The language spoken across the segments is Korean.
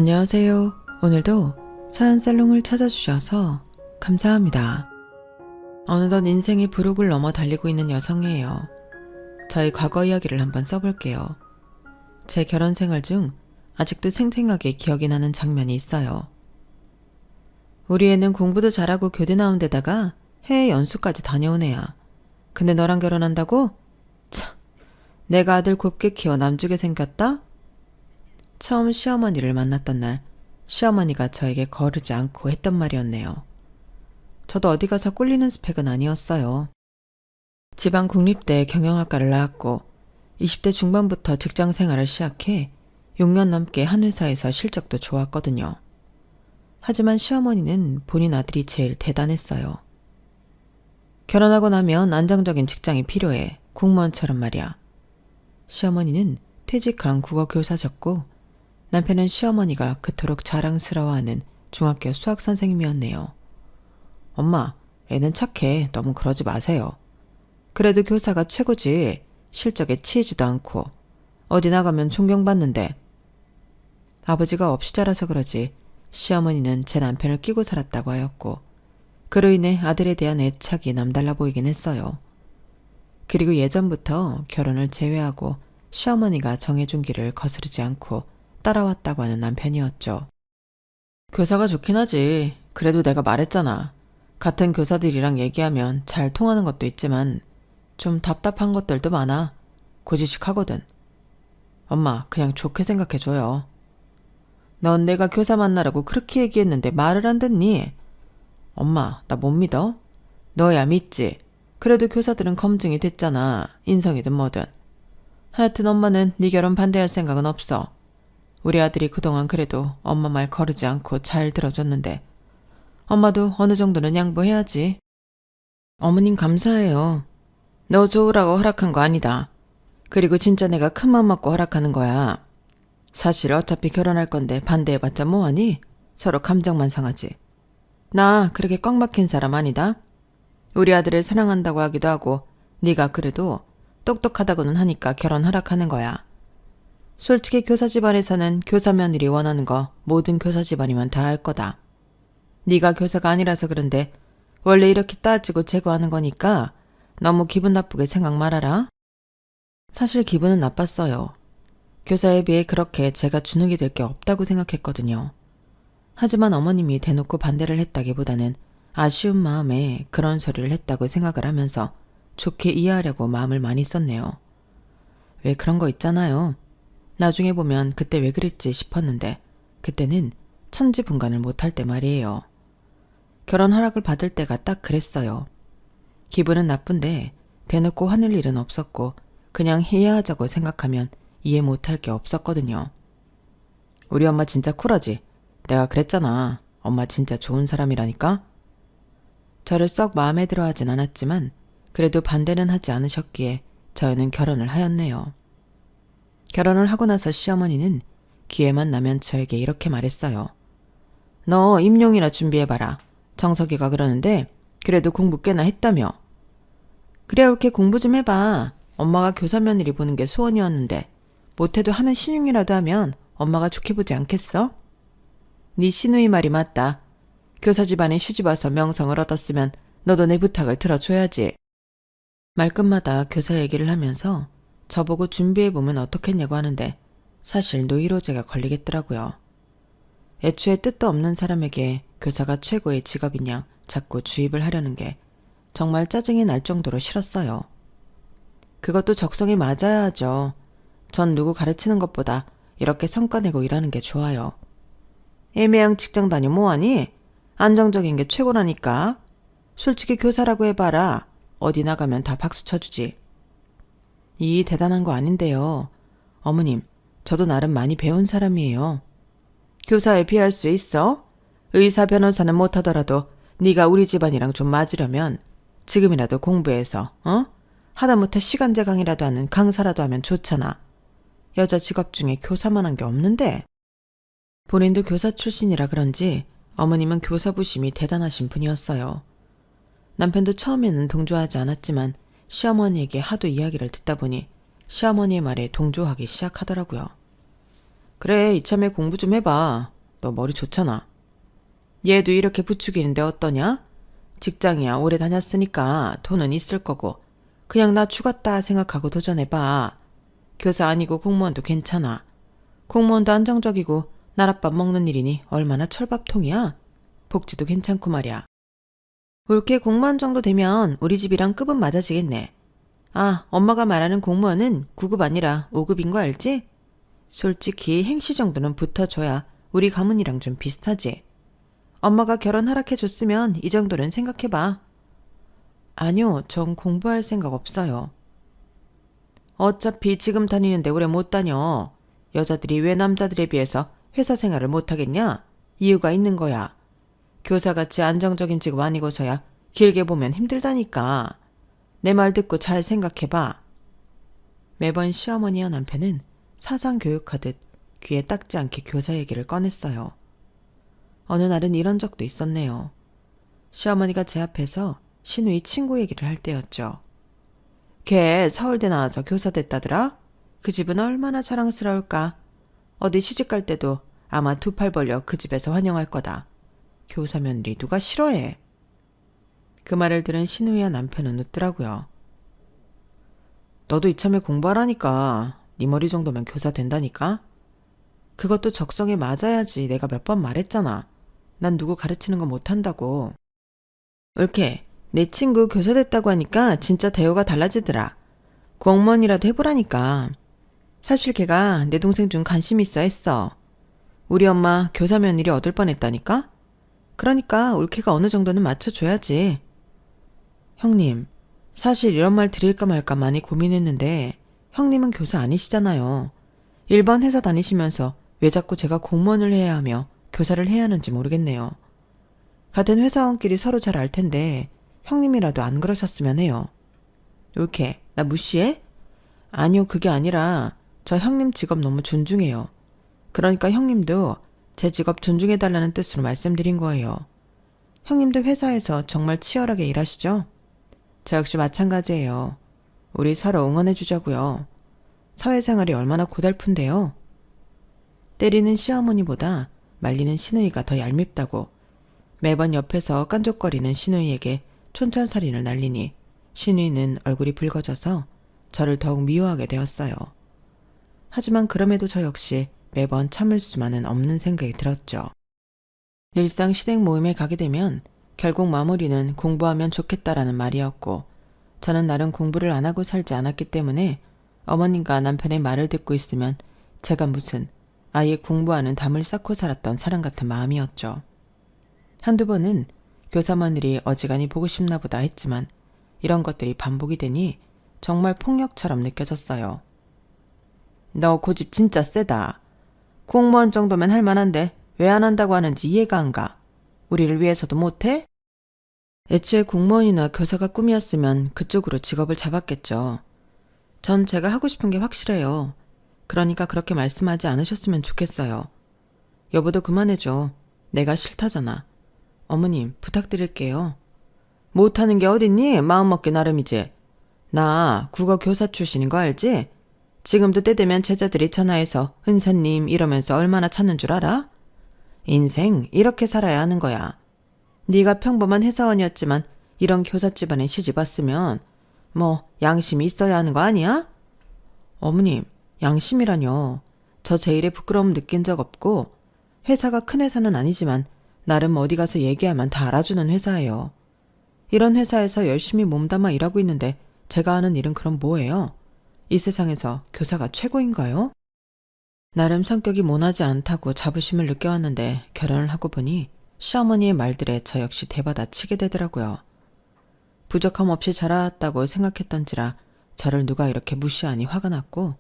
안녕하세요. 오늘도 사연살롱을 찾아주셔서 감사합니다. 어느덧 인생의 부록을 넘어 달리고 있는 여성이에요. 저희 과거 이야기를 한번 써볼게요. 제 결혼 생활 중 아직도 생생하게 기억이 나는 장면이 있어요. 우리 애는 공부도 잘하고 교대 나온 데다가 해외 연수까지 다녀온 애야. 근데 너랑 결혼한다고? 참, 내가 아들 곱게 키워 남주게 생겼다? 처음 시어머니를 만났던 날 시어머니가 저에게 거르지 않고 했던 말이었네요. 저도 어디 가서 꿀리는 스펙은 아니었어요. 지방 국립대 경영학과를 나왔고 20대 중반부터 직장 생활을 시작해 6년 넘게 한 회사에서 실적도 좋았거든요. 하지만 시어머니는 본인 아들이 제일 대단했어요. 결혼하고 나면 안정적인 직장이 필요해. 공무원처럼 말이야. 시어머니는 퇴직한 국어 교사셨고 남편은 시어머니가 그토록 자랑스러워하는 중학교 수학 선생님이었네요. 엄마, 애는 착해. 너무 그러지 마세요. 그래도 교사가 최고지. 실적에 치이지도 않고. 어디 나가면 존경받는데. 아버지가 없이 자라서 그러지 시어머니는 제 남편을 끼고 살았다고 하였고 그로 인해 아들에 대한 애착이 남달라 보이긴 했어요. 그리고 예전부터 결혼을 제외하고 시어머니가 정해준 길을 거스르지 않고 따라왔다고 하는 남편이었죠. 교사가 좋긴 하지. 그래도 내가 말했잖아. 같은 교사들이랑 얘기하면 잘 통하는 것도 있지만 좀 답답한 것들도 많아. 고지식하거든. 엄마, 그냥 좋게 생각해줘요. 넌 내가 교사 만나라고 그렇게 얘기했는데 말을 안 듣니? 엄마, 나 못 믿어? 너야 믿지. 그래도 교사들은 검증이 됐잖아. 인성이든 뭐든. 하여튼 엄마는 네 결혼 반대할 생각은 없어. 우리 아들이 그동안 그래도 엄마 말 거르지 않고 잘 들어줬는데 엄마도 어느 정도는 양보해야지. 어머님 감사해요. 너 좋으라고 허락한 거 아니다. 그리고 진짜 내가 큰맘 먹고 허락하는 거야. 사실 어차피 결혼할 건데 반대해봤자 뭐하니? 서로 감정만 상하지. 나 그렇게 꽉 막힌 사람 아니다. 우리 아들을 사랑한다고 하기도 하고 네가 그래도 똑똑하다고는 하니까 결혼 허락하는 거야. 솔직히 교사 집안에서는 교사 며느리 원하는 거 모든 교사 집안이면 다 할 거다. 네가 교사가 아니라서 그런데 원래 이렇게 따지고 제거하는 거니까 너무 기분 나쁘게 생각 말아라. 사실 기분은 나빴어요. 교사에 비해 그렇게 제가 주눅이 될 게 없다고 생각했거든요. 하지만 어머님이 대놓고 반대를 했다기보다는 아쉬운 마음에 그런 소리를 했다고 생각을 하면서 좋게 이해하려고 마음을 많이 썼네요. 왜 그런 거 있잖아요. 나중에 보면 그때 왜 그랬지 싶었는데 그때는 천지분간을 못할 때 말이에요. 결혼 허락을 받을 때가 딱 그랬어요. 기분은 나쁜데 대놓고 화낼 일은 없었고 그냥 해야 하자고 생각하면 이해 못할 게 없었거든요. 우리 엄마 진짜 쿨하지? 내가 그랬잖아. 엄마 진짜 좋은 사람이라니까? 저를 썩 마음에 들어 하진 않았지만 그래도 반대는 하지 않으셨기에 저희는 결혼을 하였네요. 결혼을 하고 나서 시어머니는 기회만 나면 저에게 이렇게 말했어요. 너 임용이나 준비해봐라. 정석이가 그러는데 그래도 공부 꽤나 했다며. 그래 이렇게 공부 좀 해봐. 엄마가 교사 며느리 보는 게 소원이었는데 못해도 하는 신용이라도 하면 엄마가 좋게 보지 않겠어? 네 시누이 말이 맞다. 교사 집안에 시집와서 명성을 얻었으면 너도 내 부탁을 들어줘야지. 말끝마다 교사 얘기를 하면서 저보고 준비해보면 어떻겠냐고 하는데 사실 노이로제가 걸리겠더라고요. 애초에 뜻도 없는 사람에게 교사가 최고의 직업인 양 자꾸 주입을 하려는 게 정말 짜증이 날 정도로 싫었어요. 그것도 적성에 맞아야 하죠. 전 누구 가르치는 것보다 이렇게 성과 내고 일하는 게 좋아요. 애매한 직장 다녀 뭐하니? 안정적인 게 최고라니까. 솔직히 교사라고 해봐라. 어디 나가면 다 박수 쳐주지. 이 대단한 거 아닌데요. 어머님, 저도 나름 많이 배운 사람이에요. 교사에 비할 수 있어? 의사 변호사는 못하더라도 네가 우리 집안이랑 좀 맞으려면 지금이라도 공부해서 하다못해 시간제 강의라도 하는 강사라도 하면 좋잖아. 여자 직업 중에 교사만 한 게 없는데. 본인도 교사 출신이라 그런지 어머님은 교사 부심이 대단하신 분이었어요. 남편도 처음에는 동조하지 않았지만 시어머니에게 하도 이야기를 듣다 보니 시어머니의 말에 동조하기 시작하더라고요. 그래, 이참에 공부 좀 해봐. 너 머리 좋잖아. 얘도 이렇게 부추기는데 어떠냐? 직장이야 오래 다녔으니까 돈은 있을 거고 그냥 나 죽었다 생각하고 도전해봐. 교사 아니고 공무원도 괜찮아. 공무원도 안정적이고 나랏밥 먹는 일이니 얼마나 철밥통이야. 복지도 괜찮고 말이야. 올케 공무원 정도 되면 우리 집이랑 급은 맞아지겠네. 아, 엄마가 말하는 공무원은 9급 아니라 5급인 거 알지? 솔직히 행시 정도는 붙어줘야 우리 가문이랑 좀 비슷하지. 엄마가 결혼 허락해줬으면 이 정도는 생각해봐. 아니요, 전 공부할 생각 없어요. 어차피 지금 다니는데 오래 못 다녀. 여자들이 왜 남자들에 비해서 회사 생활을 못하겠냐? 이유가 있는 거야. 교사같이 안정적인 직업 아니고서야 길게 보면 힘들다니까. 내 말 듣고 잘 생각해봐. 매번 시어머니와 남편은 사상 교육하듯 귀에 닦지 않게 교사 얘기를 꺼냈어요. 어느 날은 이런 적도 있었네요. 시어머니가 제 앞에서 신우이 친구 얘기를 할 때였죠. 걔 서울대 나와서 교사 됐다더라? 그 집은 얼마나 자랑스러울까? 어디 시집갈 때도 아마 두 팔 벌려 그 집에서 환영할 거다. 교사 며느리 누가 싫어해? 그 말을 들은 신우이와 남편은 웃더라고요. 너도 이참에 공부하라니까. 네 머리 정도면 교사 된다니까? 그것도 적성에 맞아야지. 내가 몇 번 말했잖아. 난 누구 가르치는 거 못한다고. 옳게 내 친구 교사 됐다고 하니까 진짜 대우가 달라지더라. 공무원이라도 해보라니까. 사실 걔가 내 동생 중 관심 있어 했어. 우리 엄마 교사 며느리 얻을 뻔했다니까? 그러니까 올케가 어느 정도는 맞춰줘야지. 형님, 사실 이런 말 드릴까 말까 많이 고민했는데 형님은 교사 아니시잖아요. 일반 회사 다니시면서 왜 자꾸 제가 공무원을 해야 하며 교사를 해야 하는지 모르겠네요. 같은 회사원끼리 서로 잘 알 텐데 형님이라도 안 그러셨으면 해요. 올케, 나 무시해? 아니요, 그게 아니라 저 형님 직업 너무 존중해요. 그러니까 형님도 제 직업 존중해달라는 뜻으로 말씀드린 거예요. 형님도 회사에서 정말 치열하게 일하시죠? 저 역시 마찬가지예요. 우리 서로 응원해주자고요. 사회생활이 얼마나 고달픈데요. 때리는 시어머니보다 말리는 시누이가 더 얄밉다고 매번 옆에서 깐족거리는 시누이에게 촌철살인을 날리니 시누이는 얼굴이 붉어져서 저를 더욱 미워하게 되었어요. 하지만 그럼에도 저 역시 매번 참을 수만은 없는 생각이 들었죠. 일상 시댁 모임에 가게 되면 결국 마무리는 공부하면 좋겠다라는 말이었고 저는 나름 공부를 안 하고 살지 않았기 때문에 어머님과 남편의 말을 듣고 있으면 제가 무슨 아예 공부하는 담을 쌓고 살았던 사람 같은 마음이었죠. 한두 번은 교사 마늘이 어지간히 보고 싶나 보다 했지만 이런 것들이 반복이 되니 정말 폭력처럼 느껴졌어요. 너 고집 진짜 세다. 공무원 정도면 할 만한데 왜 안 한다고 하는지 이해가 안 가. 우리를 위해서도 못해? 애초에 공무원이나 교사가 꿈이었으면 그쪽으로 직업을 잡았겠죠. 전 제가 하고 싶은 게 확실해요. 그러니까 그렇게 말씀하지 않으셨으면 좋겠어요. 여보도 그만해줘. 내가 싫다잖아. 어머님, 부탁드릴게요. 못하는 게 어딨니? 마음먹기 나름이지. 나 국어 교사 출신인 거 알지? 지금도 때 되면 제자들이 전화해서 은사님 이러면서 얼마나 찾는 줄 알아? 인생 이렇게 살아야 하는 거야. 네가 평범한 회사원이었지만 이런 교사 집안에 시집 왔으면 뭐 양심이 있어야 하는 거 아니야? 어머님, 양심이라뇨. 저 제 일에 부끄러움 느낀 적 없고 회사가 큰 회사는 아니지만 나름 어디 가서 얘기하면 다 알아주는 회사예요. 이런 회사에서 열심히 몸담아 일하고 있는데 제가 하는 일은 그럼 뭐예요? 이 세상에서 교사가 최고인가요? 나름 성격이 모나지 않다고 자부심을 느껴왔는데 결혼을 하고 보니 시어머니의 말들에 저 역시 대받아 치게 되더라고요. 부족함 없이 자라왔다고 생각했던지라 저를 누가 이렇게 무시하니 화가 났고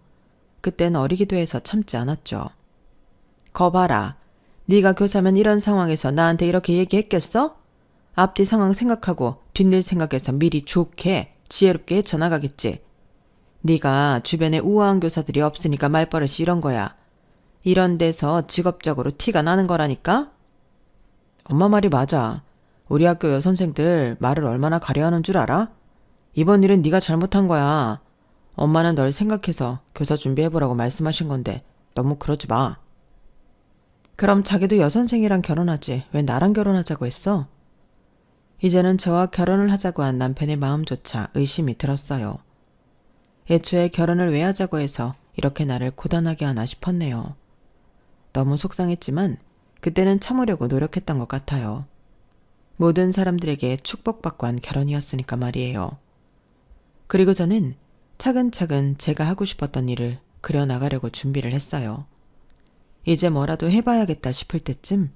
그땐 어리기도 해서 참지 않았죠. 거 봐라. 네가 교사면 이런 상황에서 나한테 이렇게 얘기했겠어? 앞뒤 상황 생각하고 뒷일 생각해서 미리 좋게 지혜롭게 헤쳐나가겠지. 네가 주변에 우아한 교사들이 없으니까 말버릇이 이런 거야. 이런 데서 직업적으로 티가 나는 거라니까? 엄마 말이 맞아. 우리 학교 여선생들 말을 얼마나 가려하는 줄 알아? 이번 일은 네가 잘못한 거야. 엄마는 널 생각해서 교사 준비해보라고 말씀하신 건데 너무 그러지 마. 그럼 자기도 여선생이랑 결혼하지 왜 나랑 결혼하자고 했어? 이제는 저와 결혼을 하자고 한 남편의 마음조차 의심이 들었어요. 애초에 결혼을 왜 하자고 해서 이렇게 나를 고단하게 하나 싶었네요. 너무 속상했지만 그때는 참으려고 노력했던 것 같아요. 모든 사람들에게 축복받고 한 결혼이었으니까 말이에요. 그리고 저는 차근차근 제가 하고 싶었던 일을 그려나가려고 준비를 했어요. 이제 뭐라도 해봐야겠다 싶을 때쯤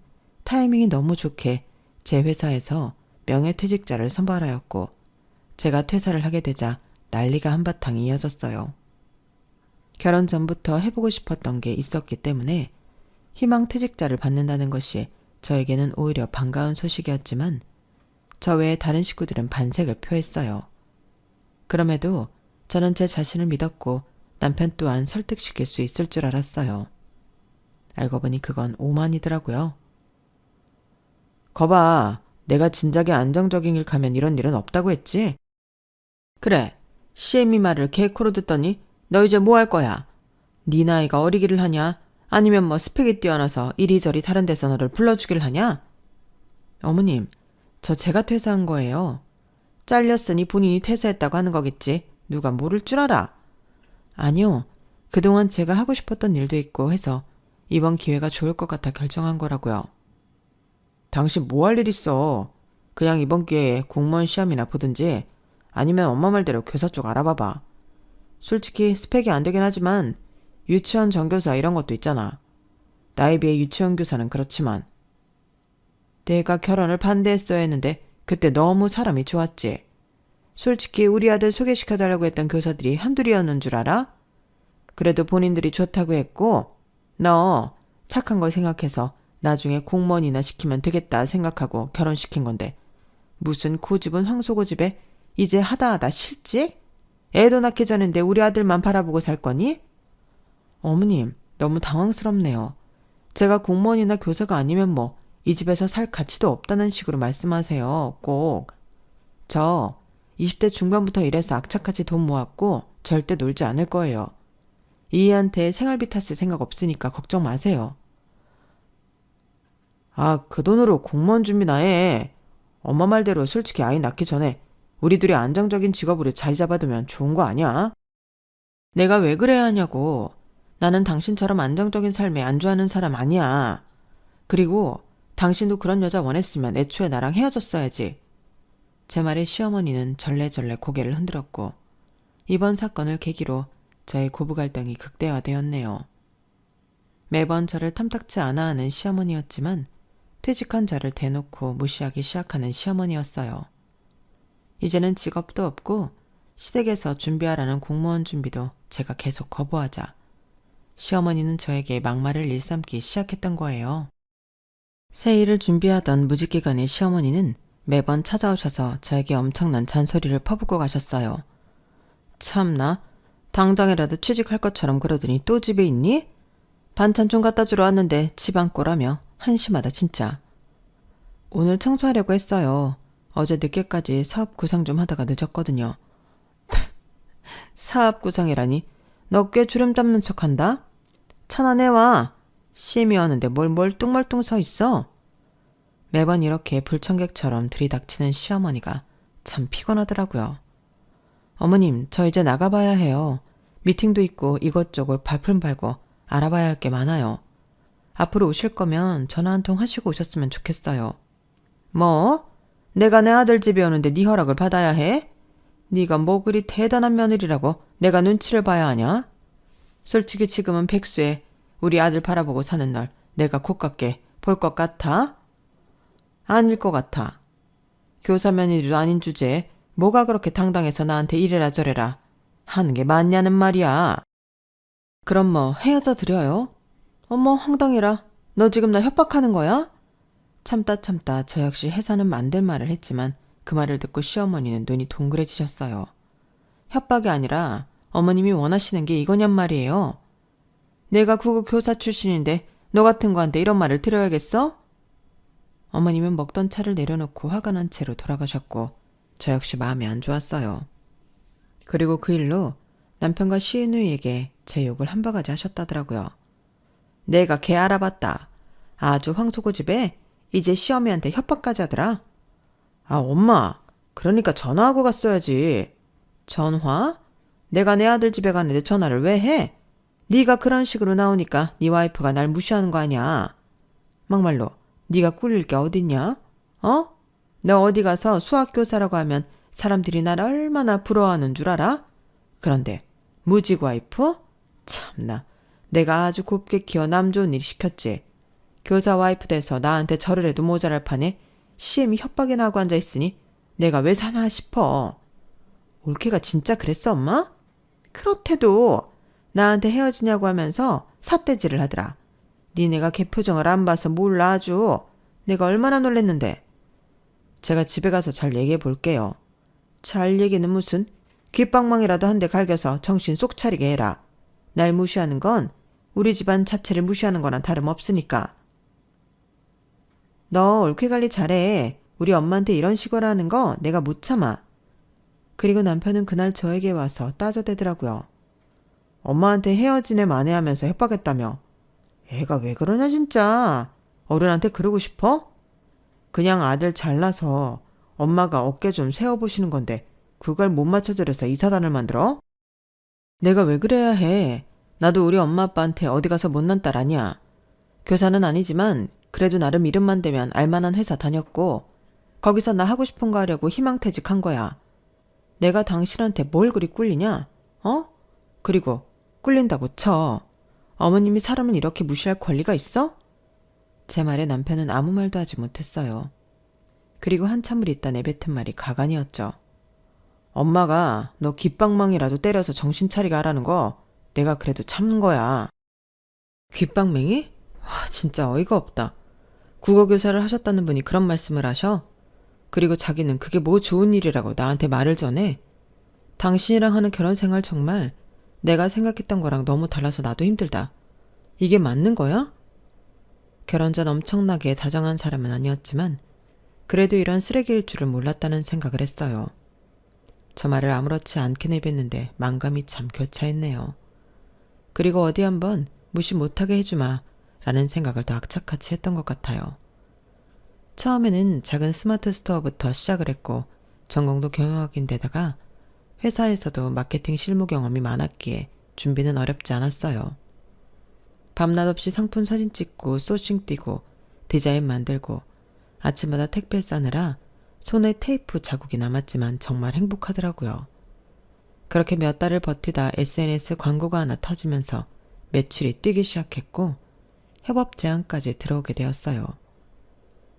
타이밍이 너무 좋게 제 회사에서 명예퇴직자를 선발하였고 제가 퇴사를 하게 되자 난리가 한바탕 이어졌어요. 결혼 전부터 해보고 싶었던 게 있었기 때문에 희망퇴직자를 받는다는 것이 저에게는 오히려 반가운 소식이었지만 저 외에 다른 식구들은 반색을 표했어요. 그럼에도 저는 제 자신을 믿었고 남편 또한 설득시킬 수 있을 줄 알았어요. 알고 보니 그건 오만이더라고요. 거봐, 내가 진작에 안정적인 길 가면 이런 일은 없다고 했지? 그래, CM이 말을 개코로 듣더니 너 이제 뭐 할 거야? 네 나이가 어리기를 하냐? 아니면 뭐 스펙이 뛰어나서 이리저리 다른 데서 너를 불러주길 하냐? 어머님, 저 제가 퇴사한 거예요. 잘렸으니 본인이 퇴사했다고 하는 거겠지. 누가 모를 줄 알아? 아니요. 그동안 제가 하고 싶었던 일도 있고 해서 이번 기회가 좋을 것 같아 결정한 거라고요. 당신 뭐 할 일 있어? 그냥 이번 기회에 공무원 시험이나 보든지 아니면 엄마 말대로 교사 쪽 알아봐봐. 솔직히 스펙이 안 되긴 하지만 유치원 전교사 이런 것도 있잖아. 나에 비해 유치원 교사는 그렇지만. 내가 결혼을 반대했어야 했는데 그때 너무 사람이 좋았지. 솔직히 우리 아들 소개시켜달라고 했던 교사들이 한둘이었는 줄 알아? 그래도 본인들이 좋다고 했고 너 착한 걸 생각해서 나중에 공무원이나 시키면 되겠다 생각하고 결혼시킨 건데 무슨 고집은 황소고집에 이제 하다하다 실직? 애도 낳기 전인데 우리 아들만 바라보고 살 거니? 어머님, 너무 당황스럽네요. 제가 공무원이나 교사가 아니면 뭐 이 집에서 살 가치도 없다는 식으로 말씀하세요. 꼭. 저 20대 중반부터 일해서 악착같이 돈 모았고 절대 놀지 않을 거예요. 이희한테 생활비 탔을 생각 없으니까 걱정 마세요. 아, 그 돈으로 공무원 준비나 해. 엄마 말대로 솔직히 아이 낳기 전에 우리 둘이 안정적인 직업으로 자리 잡아두면 좋은 거 아니야? 내가 왜 그래야 하냐고. 나는 당신처럼 안정적인 삶에 안주하는 사람 아니야. 그리고 당신도 그런 여자 원했으면 애초에 나랑 헤어졌어야지. 제 말에 시어머니는 절레절레 고개를 흔들었고 이번 사건을 계기로 저의 고부 갈등이 극대화되었네요. 매번 저를 탐탁치 않아 하는 시어머니였지만 퇴직한 저를 대놓고 무시하기 시작하는 시어머니였어요. 이제는 직업도 없고 시댁에서 준비하라는 공무원 준비도 제가 계속 거부하자 시어머니는 저에게 막말을 일삼기 시작했던 거예요. 새 일을 준비하던 무직기간의 시어머니는 매번 찾아오셔서 저에게 엄청난 잔소리를 퍼붓고 가셨어요. 참나, 당장이라도 취직할 것처럼 그러더니 또 집에 있니? 반찬 좀 갖다 주러 왔는데 집 안 꼬라며 한심하다 진짜. 오늘 청소하려고 했어요. 어제 늦게까지 사업 구상 좀 하다가 늦었거든요. 사업 구상이라니? 너 꽤 주름 잡는 척한다? 차나 내와. CM이 왔는데 뭘 멀뚱멀뚱 서 있어? 매번 이렇게 불청객처럼 들이닥치는 시어머니가 참 피곤하더라고요. 어머님, 저 이제 나가봐야 해요. 미팅도 있고 이것저것 발품 팔고 알아봐야 할 게 많아요. 앞으로 오실 거면 전화 한 통 하시고 오셨으면 좋겠어요. 뭐? 내가 내 아들 집에 오는데 네 허락을 받아야 해? 네가 뭐 그리 대단한 며느리라고 내가 눈치를 봐야 하냐? 솔직히 지금은 백수에 우리 아들 바라보고 사는 날 내가 곱깝게 볼 것 같아? 아닐 것 같아. 교사 며느리도 아닌 주제에 뭐가 그렇게 당당해서 나한테 이래라 저래라 하는 게 맞냐는 말이야. 그럼 뭐 헤어져 드려요? 어머 황당해라. 너 지금 나 협박하는 거야? 참다 저 역시 해서는 안 될 말을 했지만 그 말을 듣고 시어머니는 눈이 동그래지셨어요. 협박이 아니라 어머님이 원하시는 게 이거냔 말이에요. 내가 구급 교사 출신인데 너 같은 거한테 이런 말을 들어야겠어? 어머님은 먹던 차를 내려놓고 화가 난 채로 돌아가셨고 저 역시 마음이 안 좋았어요. 그리고 그 일로 남편과 시누이에게 제 욕을 한 바가지 하셨다더라고요. 내가 걔 알아봤다. 아주 황소고집에 이제 시어미한테 협박까지 하더라. 아, 엄마. 그러니까 전화하고 갔어야지. 전화? 내가 내 아들 집에 가는데 전화를 왜 해? 네가 그런 식으로 나오니까 네 와이프가 날 무시하는 거 아니야. 막말로 네가 꿀릴 게 어딨냐? 어? 너 어디 가서 수학교사라고 하면 사람들이 날 얼마나 부러워하는 줄 알아? 그런데 무직 와이프? 참나. 내가 아주 곱게 키워 남 좋은 일 시켰지. 교사 와이프 돼서 나한테 절을 해도 모자랄 판에 시엠이 협박에 나고 앉아있으니 내가 왜 사나 싶어. 올케가 진짜 그랬어, 엄마? 그렇대도 나한테 헤어지냐고 하면서 삿대질을 하더라. 니네가 걔 표정을 안 봐서 몰라 아주. 내가 얼마나 놀랬는데. 제가 집에 가서 잘 얘기해 볼게요. 잘 얘기는 무슨. 귓방망이라도 한 대 갈겨서 정신 쏙 차리게 해라. 날 무시하는 건 우리 집안 자체를 무시하는 거나 다름없으니까. 너 올케 관리 잘해. 우리 엄마한테 이런 식으로 하는 거 내가 못 참아. 그리고 남편은 그날 저에게 와서 따져대더라고요. 엄마한테 헤어지네 만회하면서 협박했다며. 애가 왜 그러냐 진짜. 어른한테 그러고 싶어? 그냥 아들 잘나서 엄마가 어깨 좀 세워보시는 건데 그걸 못 맞춰드려서 이 사단을 만들어? 내가 왜 그래야 해. 나도 우리 엄마 아빠한테 어디 가서 못난 딸 아니야. 교사는 아니지만 그래도 나름 이름만 대면 알만한 회사 다녔고 거기서 나 하고 싶은 거 하려고 희망퇴직한 거야. 내가 당신한테 뭘 그리 꿀리냐? 어? 그리고 꿀린다고 쳐. 어머님이 사람을 이렇게 무시할 권리가 있어? 제 말에 남편은 아무 말도 하지 못했어요. 그리고 한참을 있다 내뱉은 말이 가관이었죠. 엄마가 너 귓방망이라도 때려서 정신 차리게 하라는 거 내가 그래도 참는 거야. 귓방맹이? 와, 진짜 어이가 없다. 국어교사를 하셨다는 분이 그런 말씀을 하셔? 그리고 자기는 그게 뭐 좋은 일이라고 나한테 말을 전해? 당신이랑 하는 결혼 생활 정말 내가 생각했던 거랑 너무 달라서 나도 힘들다. 이게 맞는 거야? 결혼 전 엄청나게 다정한 사람은 아니었지만 그래도 이런 쓰레기일 줄을 몰랐다는 생각을 했어요. 저 말을 아무렇지 않게 내뱉는데 만감이 참 교차했네요. 그리고 어디 한번 무시 못하게 해주마 라는 생각을 더 악착같이 했던 것 같아요. 처음에는 작은 스마트 스토어부터 시작을 했고 전공도 경영학인데다가 회사에서도 마케팅 실무 경험이 많았기에 준비는 어렵지 않았어요. 밤낮 없이 상품 사진 찍고 소싱 뛰고 디자인 만들고 아침마다 택배 싸느라 손에 테이프 자국이 남았지만 정말 행복하더라고요. 그렇게 몇 달을 버티다 SNS 광고가 하나 터지면서 매출이 뛰기 시작했고 협업 제안까지 들어오게 되었어요.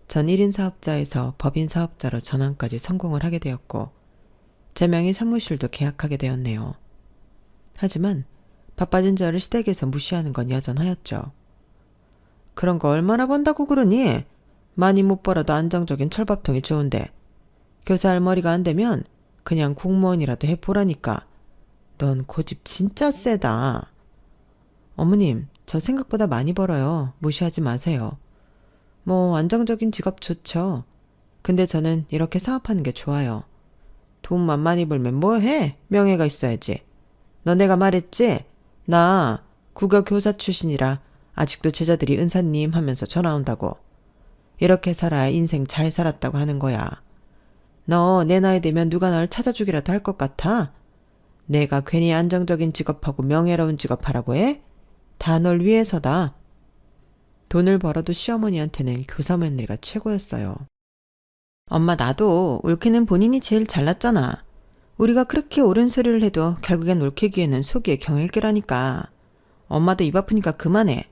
전 1인 사업자에서 법인 사업자로 전환까지 성공을 하게 되었고 제 명의 사무실도 계약하게 되었네요. 하지만 바빠진 저를 시댁에서 무시하는 건 여전하였죠. 그런 거 얼마나 번다고 그러니? 많이 못 벌어도 안정적인 철밥통이 좋은데 교사할 머리가 안 되면 그냥 공무원이라도 해보라니까. 넌 고집 진짜 세다. 어머님, 저 생각보다 많이 벌어요. 무시하지 마세요. 뭐 안정적인 직업 좋죠. 근데 저는 이렇게 사업하는 게 좋아요. 돈만 많이 벌면 뭐 해? 명예가 있어야지. 너네가 말했지? 나 국어 교사 출신이라 아직도 제자들이 은사님 하면서 전화 온다고. 이렇게 살아야 인생 잘 살았다고 하는 거야. 너 내 나이 되면 누가 널 찾아주기라도 할 것 같아? 내가 괜히 안정적인 직업하고 명예로운 직업하라고 해? 다 널 위해서다. 돈을 벌어도 시어머니한테는 교사 며느리가 최고였어요. 엄마 나도 올케는 본인이 제일 잘났잖아. 우리가 그렇게 옳은 소리를 해도 결국엔 올케 귀에는 속이의 경일기라니까. 엄마도 입 아프니까 그만해.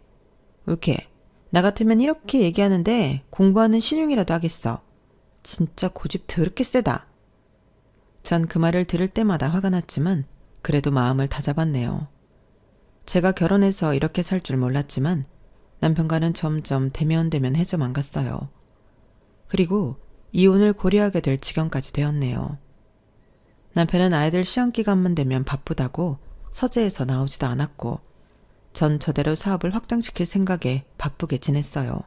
올케, 나 같으면 이렇게 얘기하는데 공부하는 신용이라도 하겠어. 진짜 고집 더럽게 세다. 전 그 말을 들을 때마다 화가 났지만 그래도 마음을 다잡았네요. 제가 결혼해서 이렇게 살 줄 몰랐지만 남편과는 점점 대면대면해져만 갔어요. 그리고 이혼을 고려하게 될 지경까지 되었네요. 남편은 아이들 시험기간만 되면 바쁘다고 서재에서 나오지도 않았고 전 저대로 사업을 확장시킬 생각에 바쁘게 지냈어요.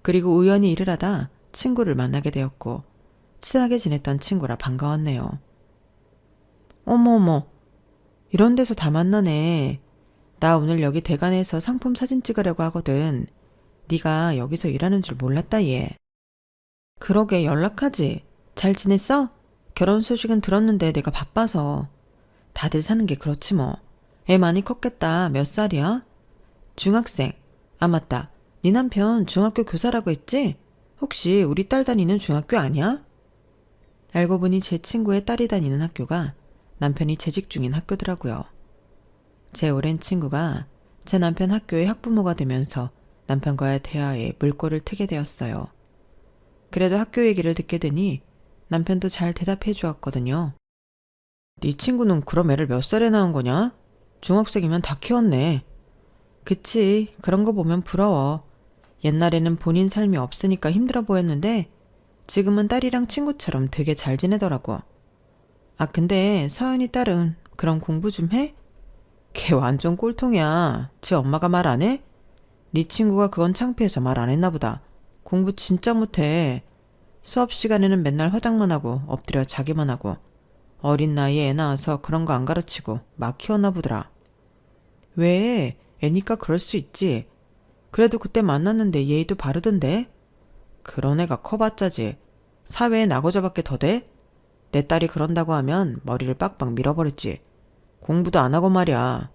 그리고 우연히 일을 하다 친구를 만나게 되었고 친하게 지냈던 친구라 반가웠네요. 어머어머, 이런 데서 다 만나네. 나 오늘 여기 대관에서 상품 사진 찍으려고 하거든. 네가 여기서 일하는 줄 몰랐다 얘. 그러게 연락하지. 잘 지냈어? 결혼 소식은 들었는데 내가 바빠서. 다들 사는 게 그렇지 뭐. 애 많이 컸겠다. 몇 살이야? 중학생. 아 맞다. 네 남편 중학교 교사라고 했지? 혹시 우리 딸 다니는 중학교 아니야? 알고 보니 제 친구의 딸이 다니는 학교가 남편이 재직 중인 학교더라고요. 제 오랜 친구가 제 남편 학교의 학부모가 되면서 남편과의 대화에 물꼬를 트게 되었어요. 그래도 학교 얘기를 듣게 되니 남편도 잘 대답해 주었거든요. 네 친구는 그럼 애를 몇 살에 낳은 거냐? 중학생이면 다 키웠네. 그치, 그런 거 보면 부러워. 옛날에는 본인 삶이 없으니까 힘들어 보였는데 지금은 딸이랑 친구처럼 되게 잘 지내더라고. 아 근데 서연이 딸은 그럼 공부 좀 해? 걔 완전 꼴통이야. 지 엄마가 말 안 해? 네 친구가 그건 창피해서 말 안 했나 보다. 공부 진짜 못해. 수업 시간에는 맨날 화장만 하고 엎드려 자기만 하고 어린 나이에 애 낳아서 그런 거 안 가르치고 막 키웠나 보더라. 왜? 애니까 그럴 수 있지. 그래도 그때 만났는데 예의도 바르던데? 그런 애가 커봤자지. 사회에 나고자밖에 더 돼? 내 딸이 그런다고 하면 머리를 빡빡 밀어버렸지. 공부도 안 하고 말이야.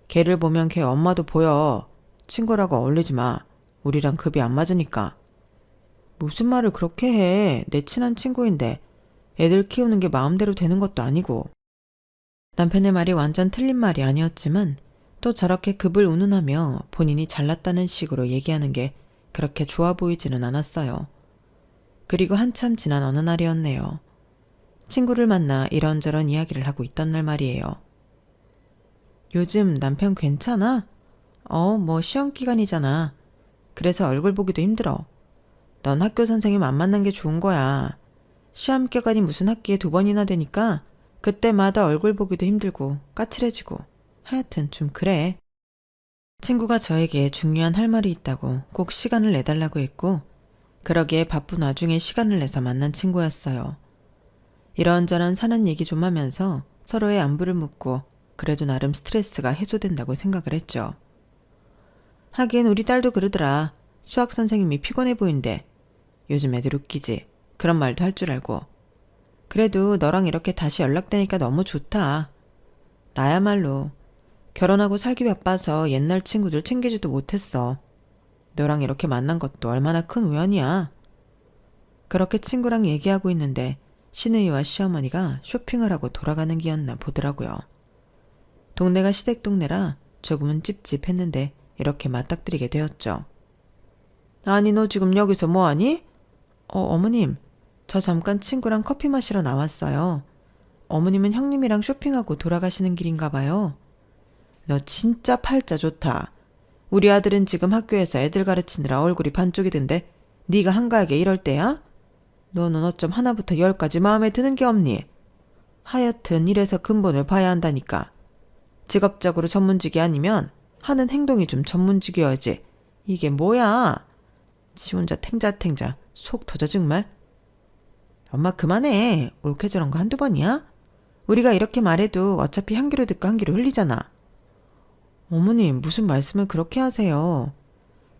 걔를 보면 걔 엄마도 보여. 친구라고 어울리지 마. 우리랑 급이 안 맞으니까. 무슨 말을 그렇게 해. 내 친한 친구인데 애들 키우는 게 마음대로 되는 것도 아니고. 남편의 말이 완전 틀린 말이 아니었지만 또 저렇게 급을 운운하며 본인이 잘났다는 식으로 얘기하는 게 그렇게 좋아 보이지는 않았어요. 그리고 한참 지난 어느 날이었네요. 친구를 만나 이런저런 이야기를 하고 있던 날 말이에요. 요즘 남편 괜찮아? 뭐 시험 기간이잖아. 그래서 얼굴 보기도 힘들어. 넌 학교 선생님 안 만난 게 좋은 거야. 시험 기간이 무슨 학기에 2번이나 되니까 그때마다 얼굴 보기도 힘들고 까칠해지고 하여튼 좀 그래. 친구가 저에게 중요한 할 말이 있다고 꼭 시간을 내달라고 했고 그러기에 바쁜 와중에 시간을 내서 만난 친구였어요. 이런저런 사는 얘기 좀 하면서 서로의 안부를 묻고 그래도 나름 스트레스가 해소된다고 생각을 했죠. 하긴 우리 딸도 그러더라. 수학 선생님이 피곤해 보인대. 요즘 애들 웃기지. 그런 말도 할 줄 알고. 그래도 너랑 이렇게 다시 연락되니까 너무 좋다. 나야말로 결혼하고 살기 바빠서 옛날 친구들 챙기지도 못했어. 너랑 이렇게 만난 것도 얼마나 큰 우연이야. 그렇게 친구랑 얘기하고 있는데 시누이와 시어머니가 쇼핑을 하고 돌아가는 길이었나 보더라고요. 동네가 시댁 동네라 조금은 찝찝했는데 이렇게 맞닥뜨리게 되었죠. 아니 너 지금 여기서 뭐하니? 어머님 저 잠깐 친구랑 커피 마시러 나왔어요. 어머님은 형님이랑 쇼핑하고 돌아가시는 길인가 봐요. 너 진짜 팔자 좋다. 우리 아들은 지금 학교에서 애들 가르치느라 얼굴이 반쪽이던데 네가 한가하게 이럴 때야? 너는 어쩜 하나부터 10까지 마음에 드는 게 없니? 하여튼 이래서 근본을 봐야 한다니까. 직업적으로 전문직이 아니면 하는 행동이 좀 전문직이어야지. 이게 뭐야? 지 혼자 탱자탱자 속 터져 정말. 엄마 그만해. 옳게 저런 거 한두 번이야? 우리가 이렇게 말해도 어차피 한 귀로 듣고 한 귀로 흘리잖아. 어머님 무슨 말씀을 그렇게 하세요.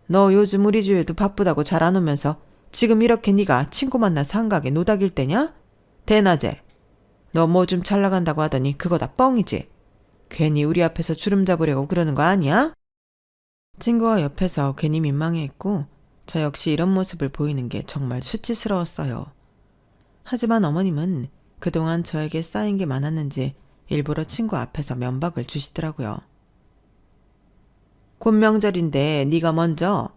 너 요즘 우리 집에도 바쁘다고 잘 안 오면서 지금 이렇게 네가 친구 만나서 한가하게 노닥일 때냐? 대낮에. 너 뭐 좀 잘 나간다고 하더니 그거 다 뻥이지. 괜히 우리 앞에서 주름 잡으려고 그러는 거 아니야? 친구와 옆에서 괜히 민망해했고 저 역시 이런 모습을 보이는 게 정말 수치스러웠어요. 하지만 어머님은 그동안 저에게 쌓인 게 많았는지 일부러 친구 앞에서 면박을 주시더라고요. 곧 명절인데 네가 먼저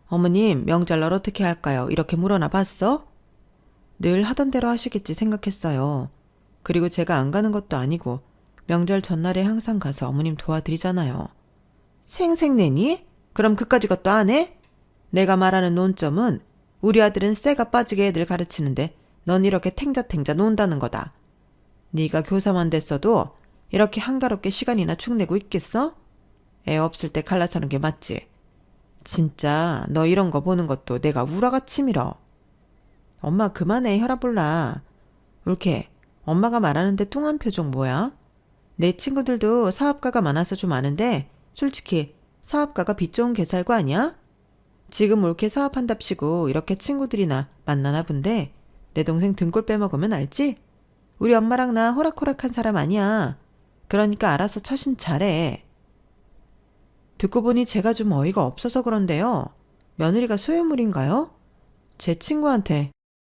어머님 명절날 어떻게 할까요? 이렇게 물어나 봤어? 늘 하던 대로 하시겠지 생각했어요. 그리고 제가 안 가는 것도 아니고 명절 전날에 항상 가서 어머님 도와드리잖아요. 생색내니? 그럼 그까지 것도 안 해? 내가 말하는 논점은 우리 아들은 쇠가 빠지게 애들 가르치는데 넌 이렇게 탱자탱자 논다는 거다. 네가 교사만 됐어도 이렇게 한가롭게 시간이나 축내고 있겠어? 애 없을 때 갈라서는 게 맞지. 진짜 너 이런 거 보는 것도 내가 우라가 치밀어. 엄마 그만해 혈압 올라. 옳게 엄마가 말하는데 뚱한 표정 뭐야? 내 친구들도 사업가가 많아서 좀 아는데 솔직히 사업가가 빚 좋은 개살구 아니야? 지금 옳게 사업한답시고 이렇게 친구들이나 만나나 본데 내 동생 등골 빼먹으면 알지? 우리 엄마랑 나 호락호락한 사람 아니야. 그러니까 알아서 처신 잘해. 듣고 보니 제가 좀 어이가 없어서 그런데요. 며느리가 소유물인가요? 제 친구한테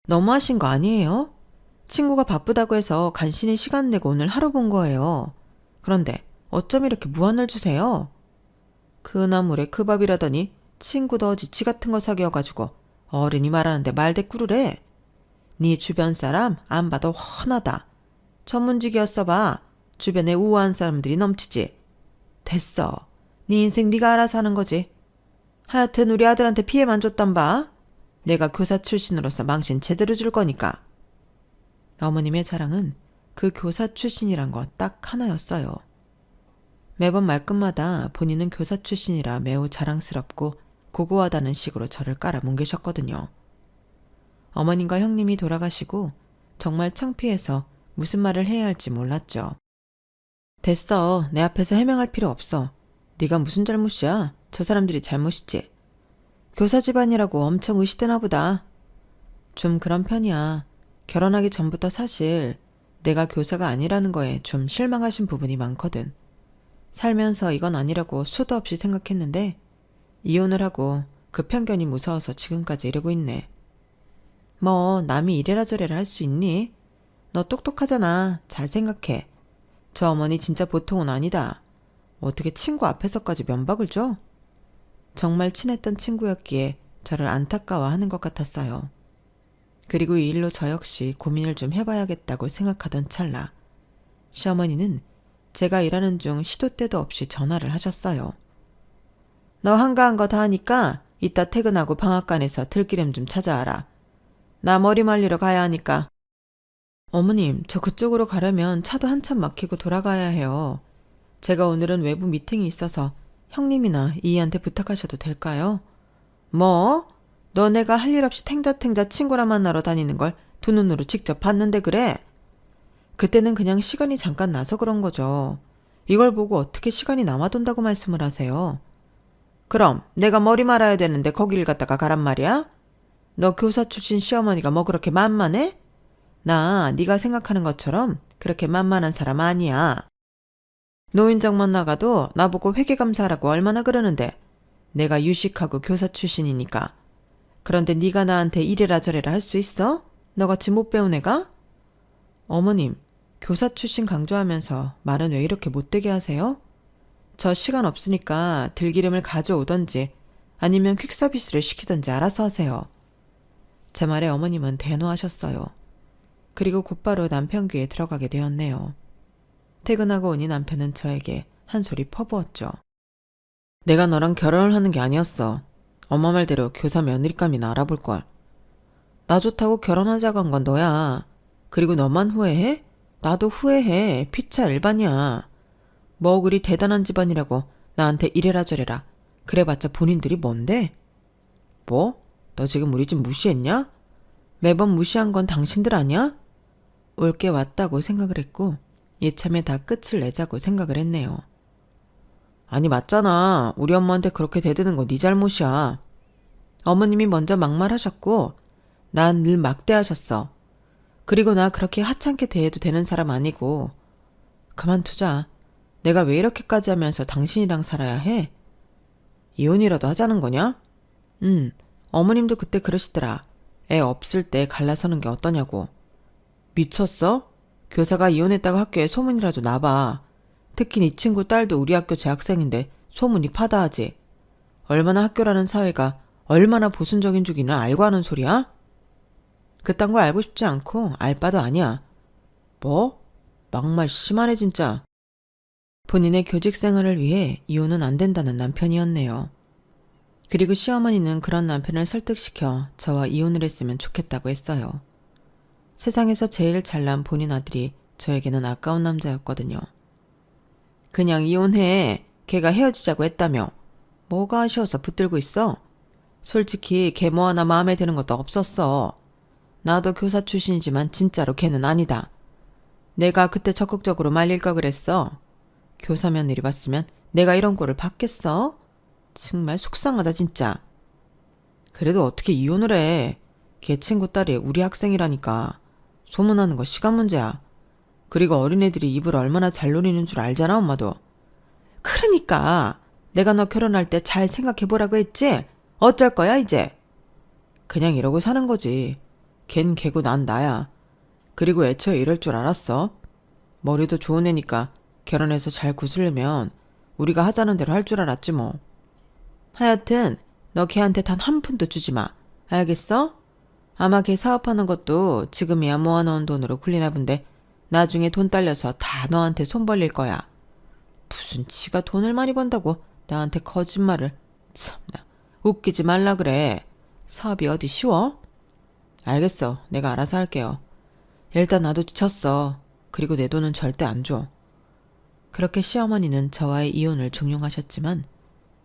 너무하신 거 아니에요? 친구가 바쁘다고 해서 간신히 시간 내고 오늘 하루 본 거예요. 그런데 어쩜 이렇게 무안을 주세요? 그 나물에 그 밥이라더니 친구도 지치 같은 거 사귀어가지고 어른이 말하는데 말대꾸르래. 네 주변 사람 안 봐도 훤하다. 전문직이었어 봐. 주변에 우아한 사람들이 넘치지. 됐어. 네 인생 네가 알아서 하는 거지. 하여튼 우리 아들한테 피해만 줬단 봐. 내가 교사 출신으로서 망신 제대로 줄 거니까. 어머님의 자랑은 그 교사 출신이란 거 딱 하나였어요. 매번 말끝마다 본인은 교사 출신이라 매우 자랑스럽고 고고하다는 식으로 저를 깔아뭉개셨거든요. 어머님과 형님이 돌아가시고 정말 창피해서 무슨 말을 해야 할지 몰랐죠. 됐어. 내 앞에서 해명할 필요 없어. 네가 무슨 잘못이야? 저 사람들이 잘못이지. 교사 집안이라고 엄청 의시되나 보다. 좀 그런 편이야. 결혼하기 전부터 사실 내가 교사가 아니라는 거에 좀 실망하신 부분이 많거든. 살면서 이건 아니라고 수도 없이 생각했는데 이혼을 하고 그 편견이 무서워서 지금까지 이러고 있네. 뭐 남이 이래라 저래라 할 수 있니? 너 똑똑하잖아. 잘 생각해. 저 어머니 진짜 보통은 아니다. 어떻게 친구 앞에서까지 면박을 줘? 정말 친했던 친구였기에 저를 안타까워하는 것 같았어요. 그리고 이 일로 저 역시 고민을 좀 해봐야겠다고 생각하던 찰나 시어머니는 제가 일하는 중 시도 때도 없이 전화를 하셨어요. 너 한가한 거 다 하니까 이따 퇴근하고 방앗간에서 들기름 좀 찾아와라. 나 머리 말리러 가야 하니까. 어머님, 저 그쪽으로 가려면 차도 한참 막히고 돌아가야 해요. 제가 오늘은 외부 미팅이 있어서 형님이나 이희한테 부탁하셔도 될까요? 뭐? 너 내가 할 일 없이 탱자탱자 친구랑 만나러 다니는 걸 두 눈으로 직접 봤는데 그래? 그때는 그냥 시간이 잠깐 나서 그런 거죠. 이걸 보고 어떻게 시간이 남아돈다고 말씀을 하세요? 그럼 내가 머리 말아야 되는데 거길 갖다가 가란 말이야? 너 교사 출신 시어머니가 뭐 그렇게 만만해? 나 네가 생각하는 것처럼 그렇게 만만한 사람 아니야. 노인정만 나가도 나보고 회계감사하라고 얼마나 그러는데 내가 유식하고 교사 출신이니까. 그런데 네가 나한테 이래라 저래라 할 수 있어? 너같이 못 배운 애가? 어머님, 교사 출신 강조하면서 말은 왜 이렇게 못되게 하세요? 저 시간 없으니까 들기름을 가져오던지 아니면 퀵서비스를 시키던지 알아서 하세요. 제 말에 어머님은 대노하셨어요. 그리고 곧바로 남편 귀에 들어가게 되었네요. 퇴근하고 오니 남편은 저에게 한 소리 퍼부었죠. 내가 너랑 결혼을 하는 게 아니었어. 엄마 말대로 교사 며느리감이나 알아볼걸. 나 좋다고 결혼하자고 한 건 너야. 그리고 너만 후회해? 나도 후회해. 피차 일반이야. 뭐 그리 대단한 집안이라고 나한테 이래라 저래라. 그래봤자 본인들이 뭔데? 뭐? 너 지금 우리 집 무시했냐? 매번 무시한 건 당신들 아니야? 올 게 왔다고 생각을 했고 이참에 다 끝을 내자고 생각을 했네요. 아니 맞잖아. 우리 엄마한테 그렇게 대드는 거 네 잘못이야. 어머님이 먼저 막말하셨고 난 늘 막대하셨어. 그리고 나 그렇게 하찮게 대해도 되는 사람 아니고. 그만두자. 내가 왜 이렇게까지 하면서 당신이랑 살아야 해? 이혼이라도 하자는 거냐? 어머님도 그때 그러시더라. 애 없을 때 갈라서는 게 어떠냐고. 미쳤어? 교사가 이혼했다고 학교에 소문이라도 나봐. 특히 네 친구 딸도 우리 학교 재학생인데 소문이 파다하지. 얼마나 학교라는 사회가 얼마나 보수적인 주기는 알고 하는 소리야? 그딴 거 알고 싶지 않고 알 바도 아니야. 뭐? 막말 심하네 진짜. 본인의 교직 생활을 위해 이혼은 안 된다는 남편이었네요. 그리고 시어머니는 그런 남편을 설득시켜 저와 이혼을 했으면 좋겠다고 했어요. 세상에서 제일 잘난 본인 아들이 저에게는 아까운 남자였거든요. 그냥 이혼해. 걔가 헤어지자고 했다며. 뭐가 아쉬워서 붙들고 있어? 솔직히 걔 뭐 하나 마음에 드는 것도 없었어. 나도 교사 출신이지만 진짜로 걔는 아니다. 내가 그때 적극적으로 말릴 걸 그랬어. 교사 며느리 봤으면 내가 이런 꼴을 받겠어? 정말 속상하다 진짜. 그래도 어떻게 이혼을 해. 걔 친구 딸이 우리 학생이라니까. 소문나는 거 시간 문제야. 그리고 어린애들이 입을 얼마나 잘 노리는 줄 알잖아, 엄마도. 그러니까 내가 너 결혼할 때 잘 생각해보라고 했지? 어쩔 거야 이제? 그냥 이러고 사는 거지. 걘 걔고 난 나야. 그리고 애초에 이럴 줄 알았어. 머리도 좋은 애니까 결혼해서 잘 구슬려면 우리가 하자는 대로 할 줄 알았지 뭐. 하여튼 너 걔한테 단 한 푼도 주지 마. 알겠어? 아마 걔 사업하는 것도 지금이야 모아놓은 돈으로 굴리나 본데 나중에 돈 딸려서 다 너한테 손 벌릴 거야. 무슨 지가 돈을 많이 번다고 나한테 거짓말을. 참나, 웃기지 말라 그래. 사업이 어디 쉬워? 알겠어, 내가 알아서 할게요. 일단 나도 지쳤어. 그리고 내 돈은 절대 안 줘. 그렇게 시어머니는 저와의 이혼을 종용하셨지만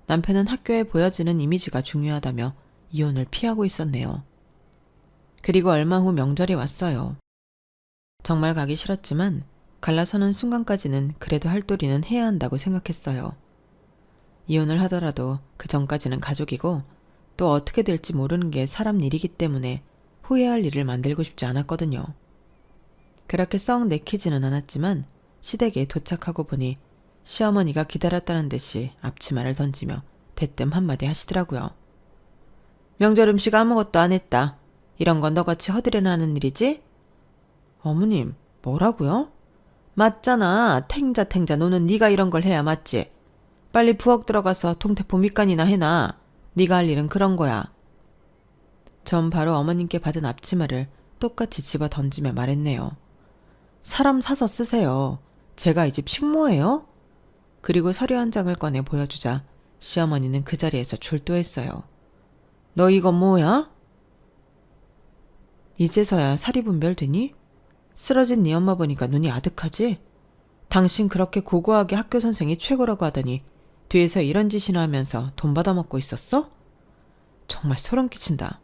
남편은 학교에 보여지는 이미지가 중요하다며 이혼을 피하고 있었네요. 그리고 얼마 후 명절이 왔어요. 정말 가기 싫었지만 갈라서는 순간까지는 그래도 할 도리는 해야 한다고 생각했어요. 이혼을 하더라도 그 전까지는 가족이고 또 어떻게 될지 모르는 게 사람 일이기 때문에 후회할 일을 만들고 싶지 않았거든요. 그렇게 썩 내키지는 않았지만 시댁에 도착하고 보니 시어머니가 기다렸다는 듯이 앞치마를 던지며 대뜸 한마디 하시더라고요. 명절 음식 아무것도 안 했다. 이런 건 너같이 허드레나 하는 일이지? 어머님, 뭐라고요? 맞잖아. 탱자 노는 네가 이런 걸 해야 맞지. 빨리 부엌 들어가서 동태포 밑간이나 해놔. 네가 할 일은 그런 거야. 전 바로 어머님께 받은 앞치마를 똑같이 집어 던지며 말했네요. 사람 사서 쓰세요. 제가 이 집 식모예요? 그리고 서류 한 장을 꺼내 보여주자 시어머니는 그 자리에서 졸도했어요. 너 이거 뭐야? 이제서야 사리 분별되니? 쓰러진 네 엄마 보니까 눈이 아득하지? 당신 그렇게 고고하게 학교 선생이 최고라고 하더니 뒤에서 이런 짓이나 하면서 돈 받아먹고 있었어? 정말 소름 끼친다.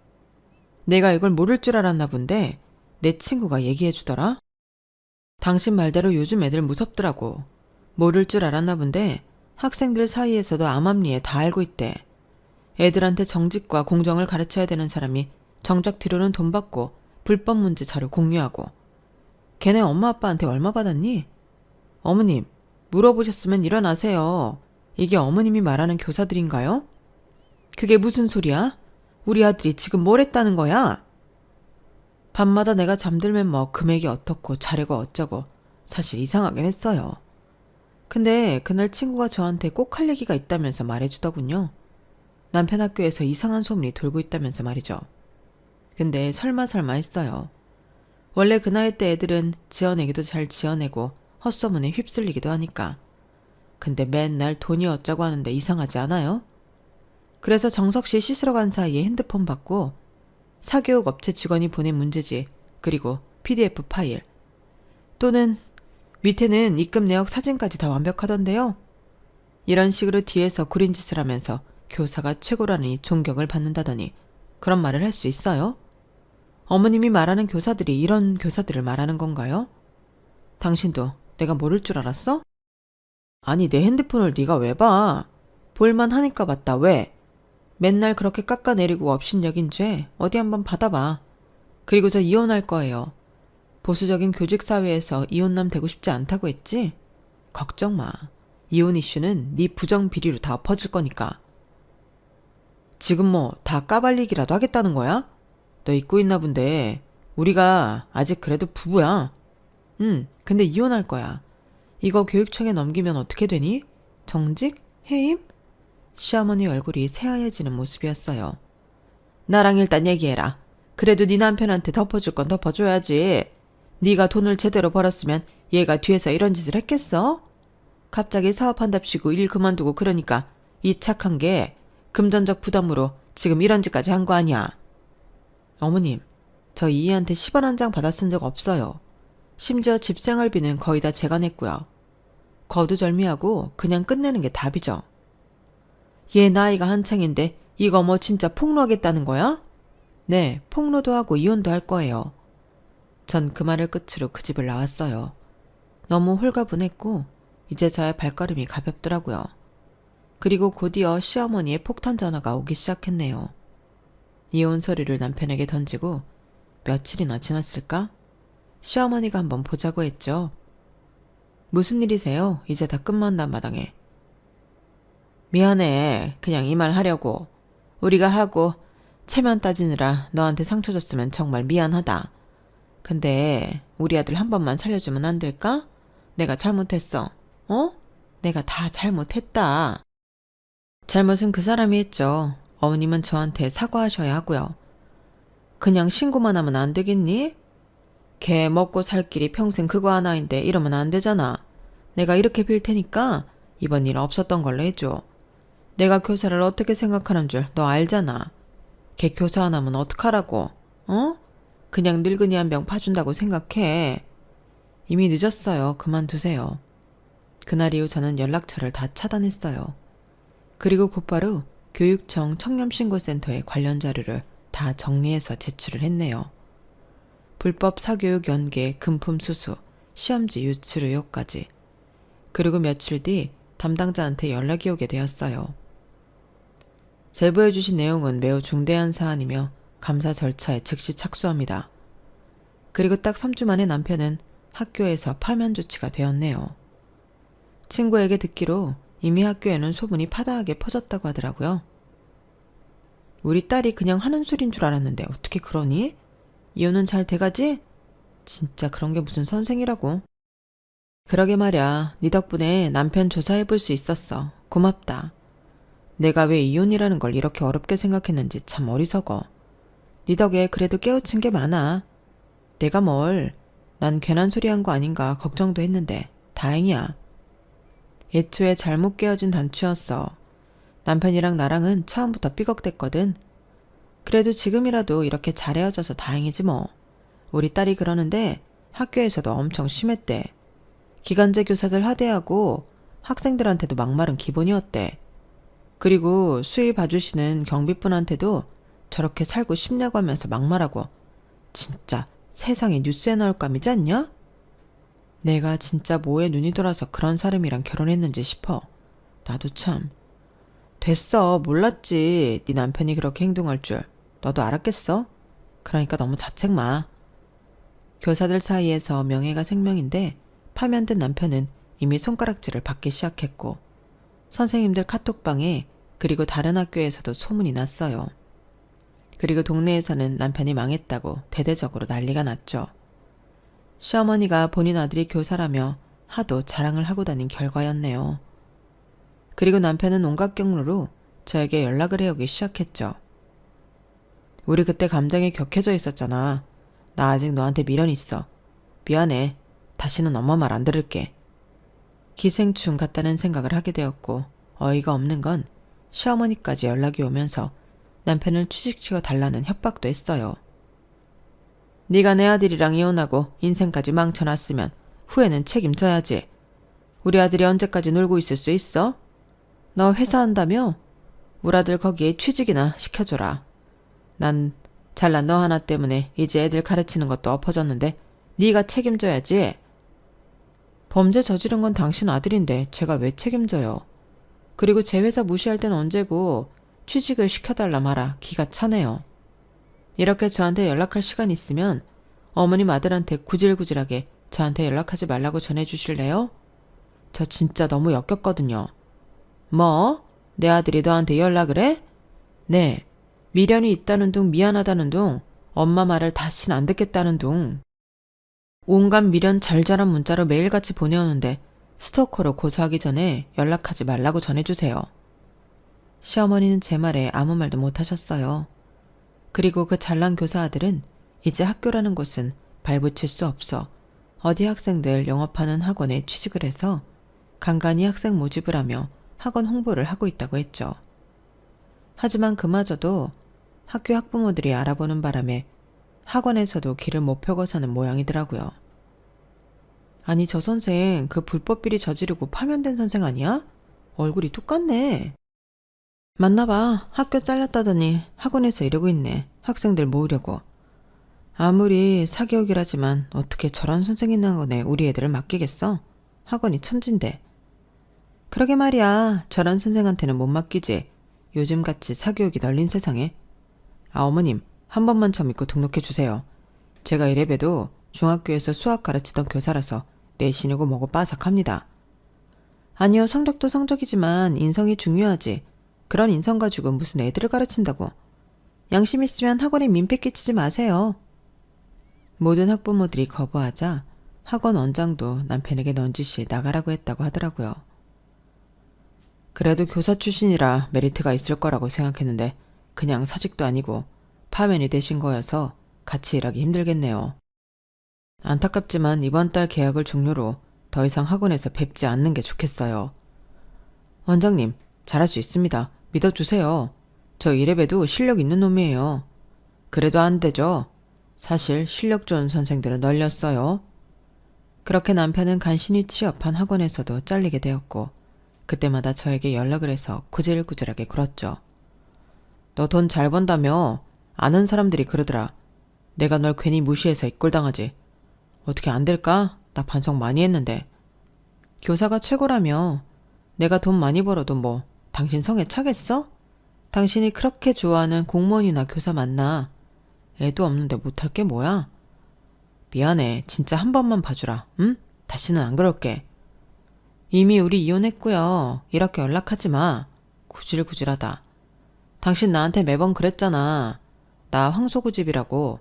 내가 이걸 모를 줄 알았나 본데 내 친구가 얘기해주더라. 당신 말대로 요즘 애들 무섭더라고. 모를 줄 알았나 본데 학생들 사이에서도 암암리에 다 알고 있대. 애들한테 정직과 공정을 가르쳐야 되는 사람이 정작 뒤로는 돈 받고 불법 문제 자료 공유하고. 걔네 엄마 아빠한테 얼마 받았니? 어머님, 물어보셨으면 일어나세요. 이게 어머님이 말하는 교사들인가요? 그게 무슨 소리야? 우리 아들이 지금 뭘 했다는 거야? 밤마다 내가 잠들면 뭐 금액이 어떻고 자료가 어쩌고 사실 이상하긴 했어요. 근데 그날 친구가 저한테 꼭 할 얘기가 있다면서 말해주더군요. 남편 학교에서 이상한 소문이 돌고 있다면서 말이죠. 근데 설마 했어요. 원래 그 나이 때 애들은 지어내기도 잘 지어내고 헛소문에 휩쓸리기도 하니까. 근데 맨날 돈이 어쩌고 하는데 이상하지 않아요? 그래서 정석씨 씻으러 간 사이에 핸드폰 받고 사교육 업체 직원이 보낸 문제지, 그리고 PDF 파일, 또는 밑에는 입금 내역 사진까지 다 완벽하던데요. 이런 식으로 뒤에서 구린 짓을 하면서 교사가 최고라니 존경을 받는다더니 그런 말을 할 수 있어요? 어머님이 말하는 교사들이 이런 교사들을 말하는 건가요? 당신도 내가 모를 줄 알았어? 아니, 내 핸드폰을 네가 왜 봐? 볼만 하니까 봤다. 왜? 맨날 그렇게 깎아내리고 업신여긴 죄 어디 한번 받아봐. 그리고 저 이혼할 거예요. 보수적인 교직사회에서 이혼남 되고 싶지 않다고 했지? 걱정 마. 이혼 이슈는 네 부정 비리로 다 엎어질 거니까. 지금 뭐 다 까발리기라도 하겠다는 거야? 너 잊고 있나 본데 우리가 아직 그래도 부부야. 근데 이혼할 거야. 이거 교육청에 넘기면 어떻게 되니? 정직? 해임? 시어머니 얼굴이 새하얘지는 모습이었어요. 나랑 일단 얘기해라. 그래도 네 남편한테 덮어줄 건 덮어줘야지. 네가 돈을 제대로 벌었으면 얘가 뒤에서 이런 짓을 했겠어? 갑자기 사업한답시고 일 그만두고 그러니까 이 착한 게 금전적 부담으로 지금 이런 짓까지 한 거 아니야. 어머님, 저 이희한테 10원 한 장 받아 쓴 적 없어요. 심지어 집 생활비는 거의 다 제가 냈고요. 거두절미하고 그냥 끝내는 게 답이죠. 얘 나이가 한창인데 이거 뭐 진짜 폭로하겠다는 거야? 네, 폭로도 하고 이혼도 할 거예요. 전 그 말을 끝으로 그 집을 나왔어요. 너무 홀가분했고 이제서야 발걸음이 가볍더라고요. 그리고 곧이어 시어머니의 폭탄 전화가 오기 시작했네요. 이혼 서류를 남편에게 던지고 며칠이나 지났을까? 시어머니가 한번 보자고 했죠. 무슨 일이세요? 이제 다 끝만난 마당에. 미안해. 그냥 이 말 하려고. 우리가 하고 체면 따지느라 너한테 상처 줬으면 정말 미안하다. 근데 우리 아들 한 번만 살려주면 안 될까? 내가 잘못했어. 어? 내가 다 잘못했다. 잘못은 그 사람이 했죠. 어머님은 저한테 사과하셔야 하고요. 그냥 신고만 하면 안 되겠니? 걔 먹고 살 길이 평생 그거 하나인데 이러면 안 되잖아. 내가 이렇게 빌 테니까 이번 일 없었던 걸로 해줘. 내가 교사를 어떻게 생각하는 줄 너 알잖아. 걔 교사 안 하면 어떡하라고? 어? 그냥 늙은이 한 병 파준다고 생각해. 이미 늦었어요. 그만두세요. 그날 이후 저는 연락처를 다 차단했어요. 그리고 곧바로 교육청 청렴신고센터에 관련 자료를 다 정리해서 제출을 했네요. 불법 사교육 연계, 금품 수수, 시험지 유출 의혹까지. 그리고 며칠 뒤 담당자한테 연락이 오게 되었어요. 제보해 주신 내용은 매우 중대한 사안이며 감사 절차에 즉시 착수합니다. 그리고 딱 3주 만에 남편은 학교에서 파면 조치가 되었네요. 친구에게 듣기로 이미 학교에는 소문이 파다하게 퍼졌다고 하더라고요. 우리 딸이 그냥 하는 소린 줄 알았는데 어떻게 그러니? 이혼은 잘 돼가지? 진짜 그런 게 무슨 선생이라고. 그러게 말야. 네 덕분에 남편 조사해볼 수 있었어. 고맙다. 내가 왜 이혼이라는 걸 이렇게 어렵게 생각했는지 참 어리석어. 네 덕에 그래도 깨우친 게 많아. 내가 뭘, 난 괜한 소리 한 거 아닌가 걱정도 했는데 다행이야. 애초에 잘못 깨어진 단추였어. 남편이랑 나랑은 처음부터 삐걱댔거든. 그래도 지금이라도 이렇게 잘 헤어져서 다행이지 뭐. 우리 딸이 그러는데 학교에서도 엄청 심했대. 기간제 교사들 하대하고 학생들한테도 막말은 기본이었대. 그리고 수의 봐주시는 경비분한테도 저렇게 살고 싶냐고 하면서 막말하고. 진짜 세상에 뉴스에 나올 감이지 않냐? 내가 진짜 뭐에 눈이 돌아서 그런 사람이랑 결혼했는지 싶어. 나도 참. 됐어. 몰랐지. 네 남편이 그렇게 행동할 줄. 너도 알았겠어? 그러니까 너무 자책 마. 교사들 사이에서 명예가 생명인데 파면된 남편은 이미 손가락질을 받기 시작했고 선생님들 카톡방에 그리고 다른 학교에서도 소문이 났어요. 그리고 동네에서는 남편이 망했다고 대대적으로 난리가 났죠. 시어머니가 본인 아들이 교사라며 하도 자랑을 하고 다닌 결과였네요. 그리고 남편은 온갖 경로로 저에게 연락을 해오기 시작했죠. 우리 그때 감정에 격해져 있었잖아. 나 아직 너한테 미련 있어. 미안해. 다시는 엄마 말 안 들을게. 기생충 같다는 생각을 하게 되었고 어이가 없는 건 시어머니까지 연락이 오면서 남편을 취직시켜 달라는 협박도 했어요. 네가 내 아들이랑 이혼하고 인생까지 망쳐놨으면 후회는 책임져야지. 우리 아들이 언제까지 놀고 있을 수 있어? 너 회사 한다며? 우리 아들 거기에 취직이나 시켜줘라. 난 잘난 너 하나 때문에 이제 애들 가르치는 것도 엎어졌는데 네가 책임져야지. 범죄 저지른 건 당신 아들인데 제가 왜 책임져요. 그리고 제 회사 무시할 땐 언제고 취직을 시켜달라 마라 기가 차네요. 이렇게 저한테 연락할 시간 있으면 어머님 아들한테 구질구질하게 저한테 연락하지 말라고 전해주실래요? 저 진짜 너무 역겹거든요. 뭐? 내 아들이 너한테 연락을 해? 네. 미련이 있다는 둥 미안하다는 둥 엄마 말을 다신 안 듣겠다는 둥 온갖 미련 절절한 문자로 매일같이 보내오는데 스토커로 고소하기 전에 연락하지 말라고 전해주세요. 시어머니는 제 말에 아무 말도 못하셨어요. 그리고 그 잘난 교사 아들은 이제 학교라는 곳은 발붙일 수 없어 어디 학생들 영업하는 학원에 취직을 해서 간간히 학생 모집을 하며 학원 홍보를 하고 있다고 했죠. 하지만 그마저도 학교 학부모들이 알아보는 바람에 학원에서도 길을 못 펴고 사는 모양이더라고요. 아니 저 선생 그 불법 비리 저지르고 파면된 선생 아니야? 얼굴이 똑같네. 맞나봐. 학교 잘렸다더니 학원에서 이러고 있네. 학생들 모으려고. 아무리 사교육이라지만 어떻게 저런 선생 있는 학원에 우리 애들을 맡기겠어? 학원이 천진데. 그러게 말이야. 저런 선생한테는 못 맡기지. 요즘같이 사교육이 널린 세상에. 어머님, 한 번만 저 믿고 등록해 주세요. 제가 이래봬도 중학교에서 수학 가르치던 교사라서 내신이고 뭐고 빠삭합니다. 아니요, 성적도 성적이지만 인성이 중요하지. 그런 인성 가지고 무슨 애들을 가르친다고. 양심 있으면 학원에 민폐 끼치지 마세요. 모든 학부모들이 거부하자 학원 원장도 남편에게 넌지시 나가라고 했다고 하더라고요. 그래도 교사 출신이라 메리트가 있을 거라고 생각했는데 그냥 사직도 아니고 파면이 되신 거여서 같이 일하기 힘들겠네요. 안타깝지만 이번 달 계약을 종료로 더 이상 학원에서 뵙지 않는 게 좋겠어요. 원장님, 잘할 수 있습니다. 믿어주세요. 저 이래봬도 실력 있는 놈이에요. 그래도 안 되죠. 사실 실력 좋은 선생들은 널렸어요. 그렇게 남편은 간신히 취업한 학원에서도 잘리게 되었고 그때마다 저에게 연락을 해서 구질구질하게 굴었죠. 너 돈 잘 번다며? 아는 사람들이 그러더라. 내가 널 괜히 무시해서 이꼴당하지. 어떻게 안 될까? 나 반성 많이 했는데. 교사가 최고라며. 내가 돈 많이 벌어도 뭐 당신 성에 차겠어? 당신이 그렇게 좋아하는 공무원이나 교사 만나. 애도 없는데 못할 게 뭐야? 미안해. 진짜 한 번만 봐주라. 응? 다시는 안 그럴게. 이미 우리 이혼했고요. 이렇게 연락하지 마. 구질구질하다. 당신 나한테 매번 그랬잖아. 나 황소고집이라고.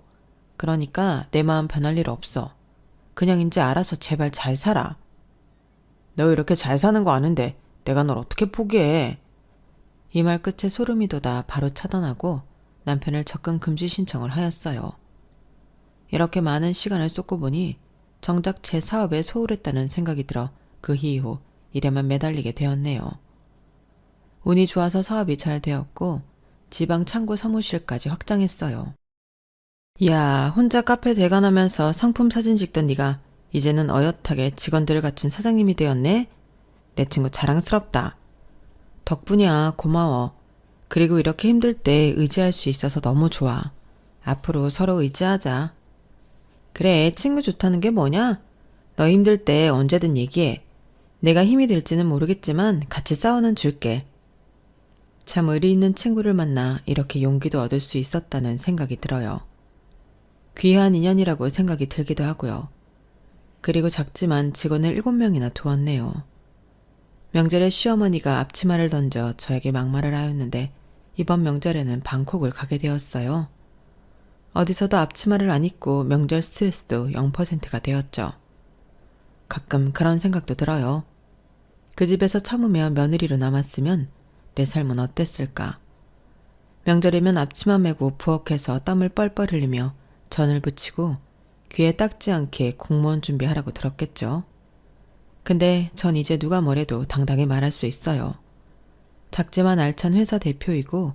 그러니까 내 마음 변할 일 없어. 그냥 이제 알아서 제발 잘 살아. 너 이렇게 잘 사는 거 아는데 내가 널 어떻게 포기해. 이 말 끝에 소름이 돋아 바로 차단하고 남편을 접근 금지 신청을 하였어요. 이렇게 많은 시간을 쏟고 보니 정작 제 사업에 소홀했다는 생각이 들어 그 이후 일에만 매달리게 되었네요. 운이 좋아서 사업이 잘 되었고 지방 창고 사무실까지 확장했어요. 이야, 혼자 카페 대관하면서 상품 사진 찍던 네가 이제는 어엿하게 직원들을 갖춘 사장님이 되었네? 내 친구 자랑스럽다. 덕분이야, 고마워. 그리고 이렇게 힘들 때 의지할 수 있어서 너무 좋아. 앞으로 서로 의지하자. 그래, 친구 좋다는 게 뭐냐? 너 힘들 때 언제든 얘기해. 내가 힘이 될지는 모르겠지만 같이 싸우는 줄게. 참 의리 있는 친구를 만나 이렇게 용기도 얻을 수 있었다는 생각이 들어요. 귀한 인연이라고 생각이 들기도 하고요. 그리고 작지만 직원을 7명이나 두었네요. 명절에 시어머니가 앞치마를 던져 저에게 막말을 하였는데 이번 명절에는 방콕을 가게 되었어요. 어디서도 앞치마를 안 입고 명절 스트레스도 0%가 되었죠. 가끔 그런 생각도 들어요. 그 집에서 참으며 며느리로 남았으면 내 삶은 어땠을까. 명절이면 앞치마 메고 부엌에서 땀을 뻘뻘 흘리며 전을 부치고 귀에 닦지 않게 공무원 준비하라고 들었겠죠. 근데 전 이제 누가 뭐래도 당당히 말할 수 있어요. 작지만 알찬 회사 대표이고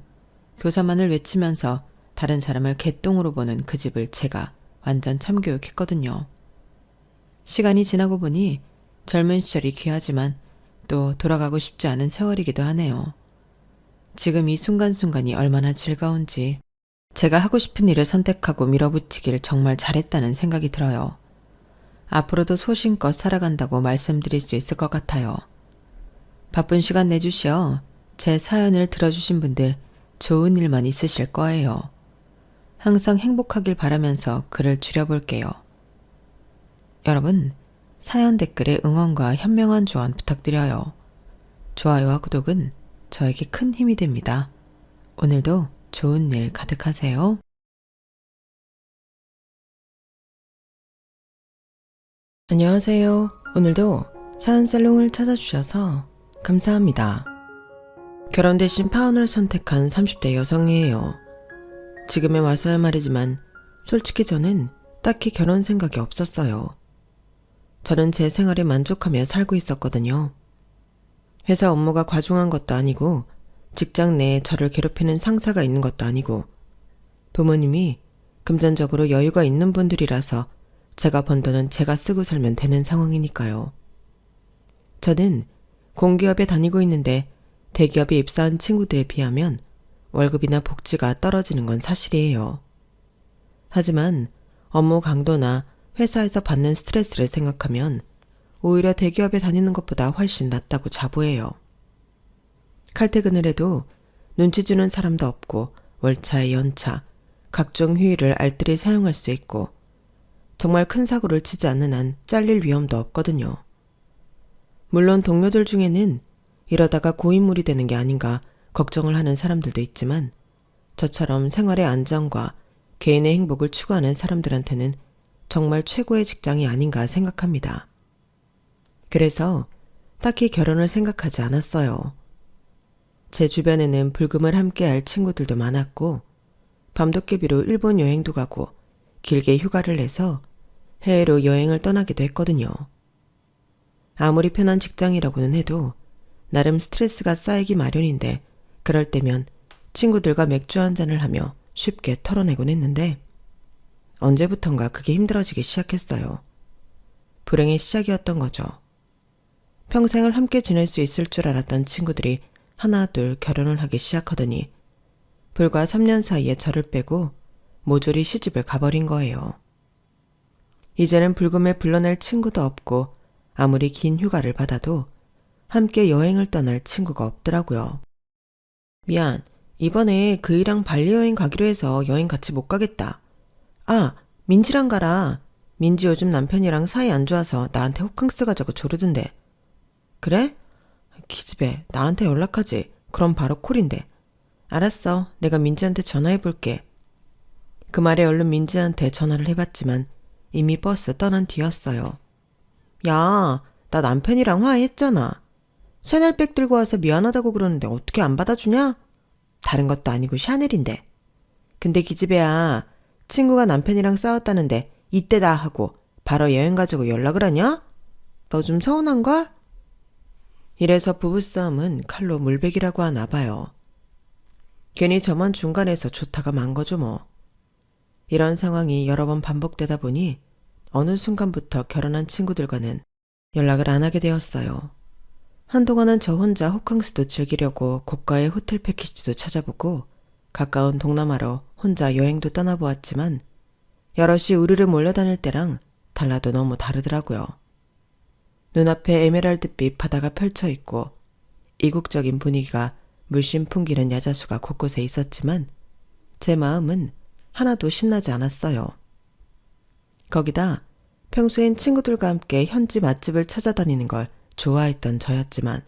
교사만을 외치면서 다른 사람을 개똥으로 보는 그 집을 제가 완전 참교육했거든요. 시간이 지나고 보니 젊은 시절이 귀하지만 또 돌아가고 싶지 않은 세월이기도 하네요. 지금 이 순간순간이 얼마나 즐거운지 제가 하고 싶은 일을 선택하고 밀어붙이길 정말 잘했다는 생각이 들어요. 앞으로도 소신껏 살아간다고 말씀드릴 수 있을 것 같아요. 바쁜 시간 내주시어 제 사연을 들어주신 분들 좋은 일만 있으실 거예요. 항상 행복하길 바라면서 글을 줄여볼게요. 여러분, 사연 댓글에 응원과 현명한 조언 부탁드려요. 좋아요와 구독은 저에게 큰 힘이 됩니다. 오늘도 좋은 일 가득하세요. 안녕하세요. 오늘도 사연 살롱을 찾아주셔서 감사합니다. 결혼 대신 파혼을 선택한 30대 여성이에요. 지금에 와서야 말이지만 솔직히 저는 딱히 결혼 생각이 없었어요. 저는 제 생활에 만족하며 살고 있었거든요. 회사 업무가 과중한 것도 아니고 직장 내에 저를 괴롭히는 상사가 있는 것도 아니고 부모님이 금전적으로 여유가 있는 분들이라서 제가 번 돈은 제가 쓰고 살면 되는 상황이니까요. 저는 공기업에 다니고 있는데 대기업에 입사한 친구들에 비하면 월급이나 복지가 떨어지는 건 사실이에요. 하지만 업무 강도나 회사에서 받는 스트레스를 생각하면 오히려 대기업에 다니는 것보다 훨씬 낫다고 자부해요. 칼퇴근을 해도 눈치 주는 사람도 없고 월차, 연차, 각종 휴일을 알뜰히 사용할 수 있고 정말 큰 사고를 치지 않는 한 잘릴 위험도 없거든요. 물론 동료들 중에는 이러다가 고인물이 되는 게 아닌가 걱정을 하는 사람들도 있지만 저처럼 생활의 안정과 개인의 행복을 추구하는 사람들한테는 정말 최고의 직장이 아닌가 생각합니다. 그래서 딱히 결혼을 생각하지 않았어요. 제 주변에는 불금을 함께할 친구들도 많았고 밤도깨비로 일본 여행도 가고 길게 휴가를 내서 해외로 여행을 떠나기도 했거든요. 아무리 편한 직장이라고는 해도 나름 스트레스가 쌓이기 마련인데 그럴 때면 친구들과 맥주 한잔을 하며 쉽게 털어내곤 했는데 언제부턴가 그게 힘들어지기 시작했어요. 불행의 시작이었던 거죠. 평생을 함께 지낼 수 있을 줄 알았던 친구들이 하나 둘 결혼을 하기 시작하더니 불과 3년 사이에 저를 빼고 모조리 시집을 가버린 거예요. 이제는 불금에 불러낼 친구도 없고 아무리 긴 휴가를 받아도 함께 여행을 떠날 친구가 없더라고요. 미안, 이번에 그이랑 발리 여행 가기로 해서 여행 같이 못 가겠다. 아, 민지랑 가라. 민지 요즘 남편이랑 사이 안 좋아서 나한테 호캉스 가자고 조르던데. 그래? 기집애, 나한테 연락하지. 그럼 바로 콜인데. 알았어, 내가 민지한테 전화해볼게. 그 말에 얼른 민지한테 전화를 해봤지만 이미 버스 떠난 뒤였어요. 야, 나 남편이랑 화해했잖아. 샤넬백 들고 와서 미안하다고 그러는데 어떻게 안 받아주냐? 다른 것도 아니고 샤넬인데. 근데 기집애야, 친구가 남편이랑 싸웠다는데 이때다 하고 바로 여행 가자고 연락을 하냐? 너 좀 서운한걸? 이래서 부부싸움은 칼로 물베기라고 하나 봐요. 괜히 저만 중간에서 좋다가 만 거죠 뭐. 이런 상황이 여러 번 반복되다 보니 어느 순간부터 결혼한 친구들과는 연락을 안 하게 되었어요. 한동안은 저 혼자 호캉스도 즐기려고 고가의 호텔 패키지도 찾아보고 가까운 동남아로 혼자 여행도 떠나보았지만 여럿이 우르르 몰려다닐 때랑 달라도 너무 다르더라고요. 눈앞에 에메랄드빛 바다가 펼쳐있고 이국적인 분위기가 물씬 풍기는 야자수가 곳곳에 있었지만 제 마음은 하나도 신나지 않았어요. 거기다 평소엔 친구들과 함께 현지 맛집을 찾아다니는 걸 좋아했던 저였지만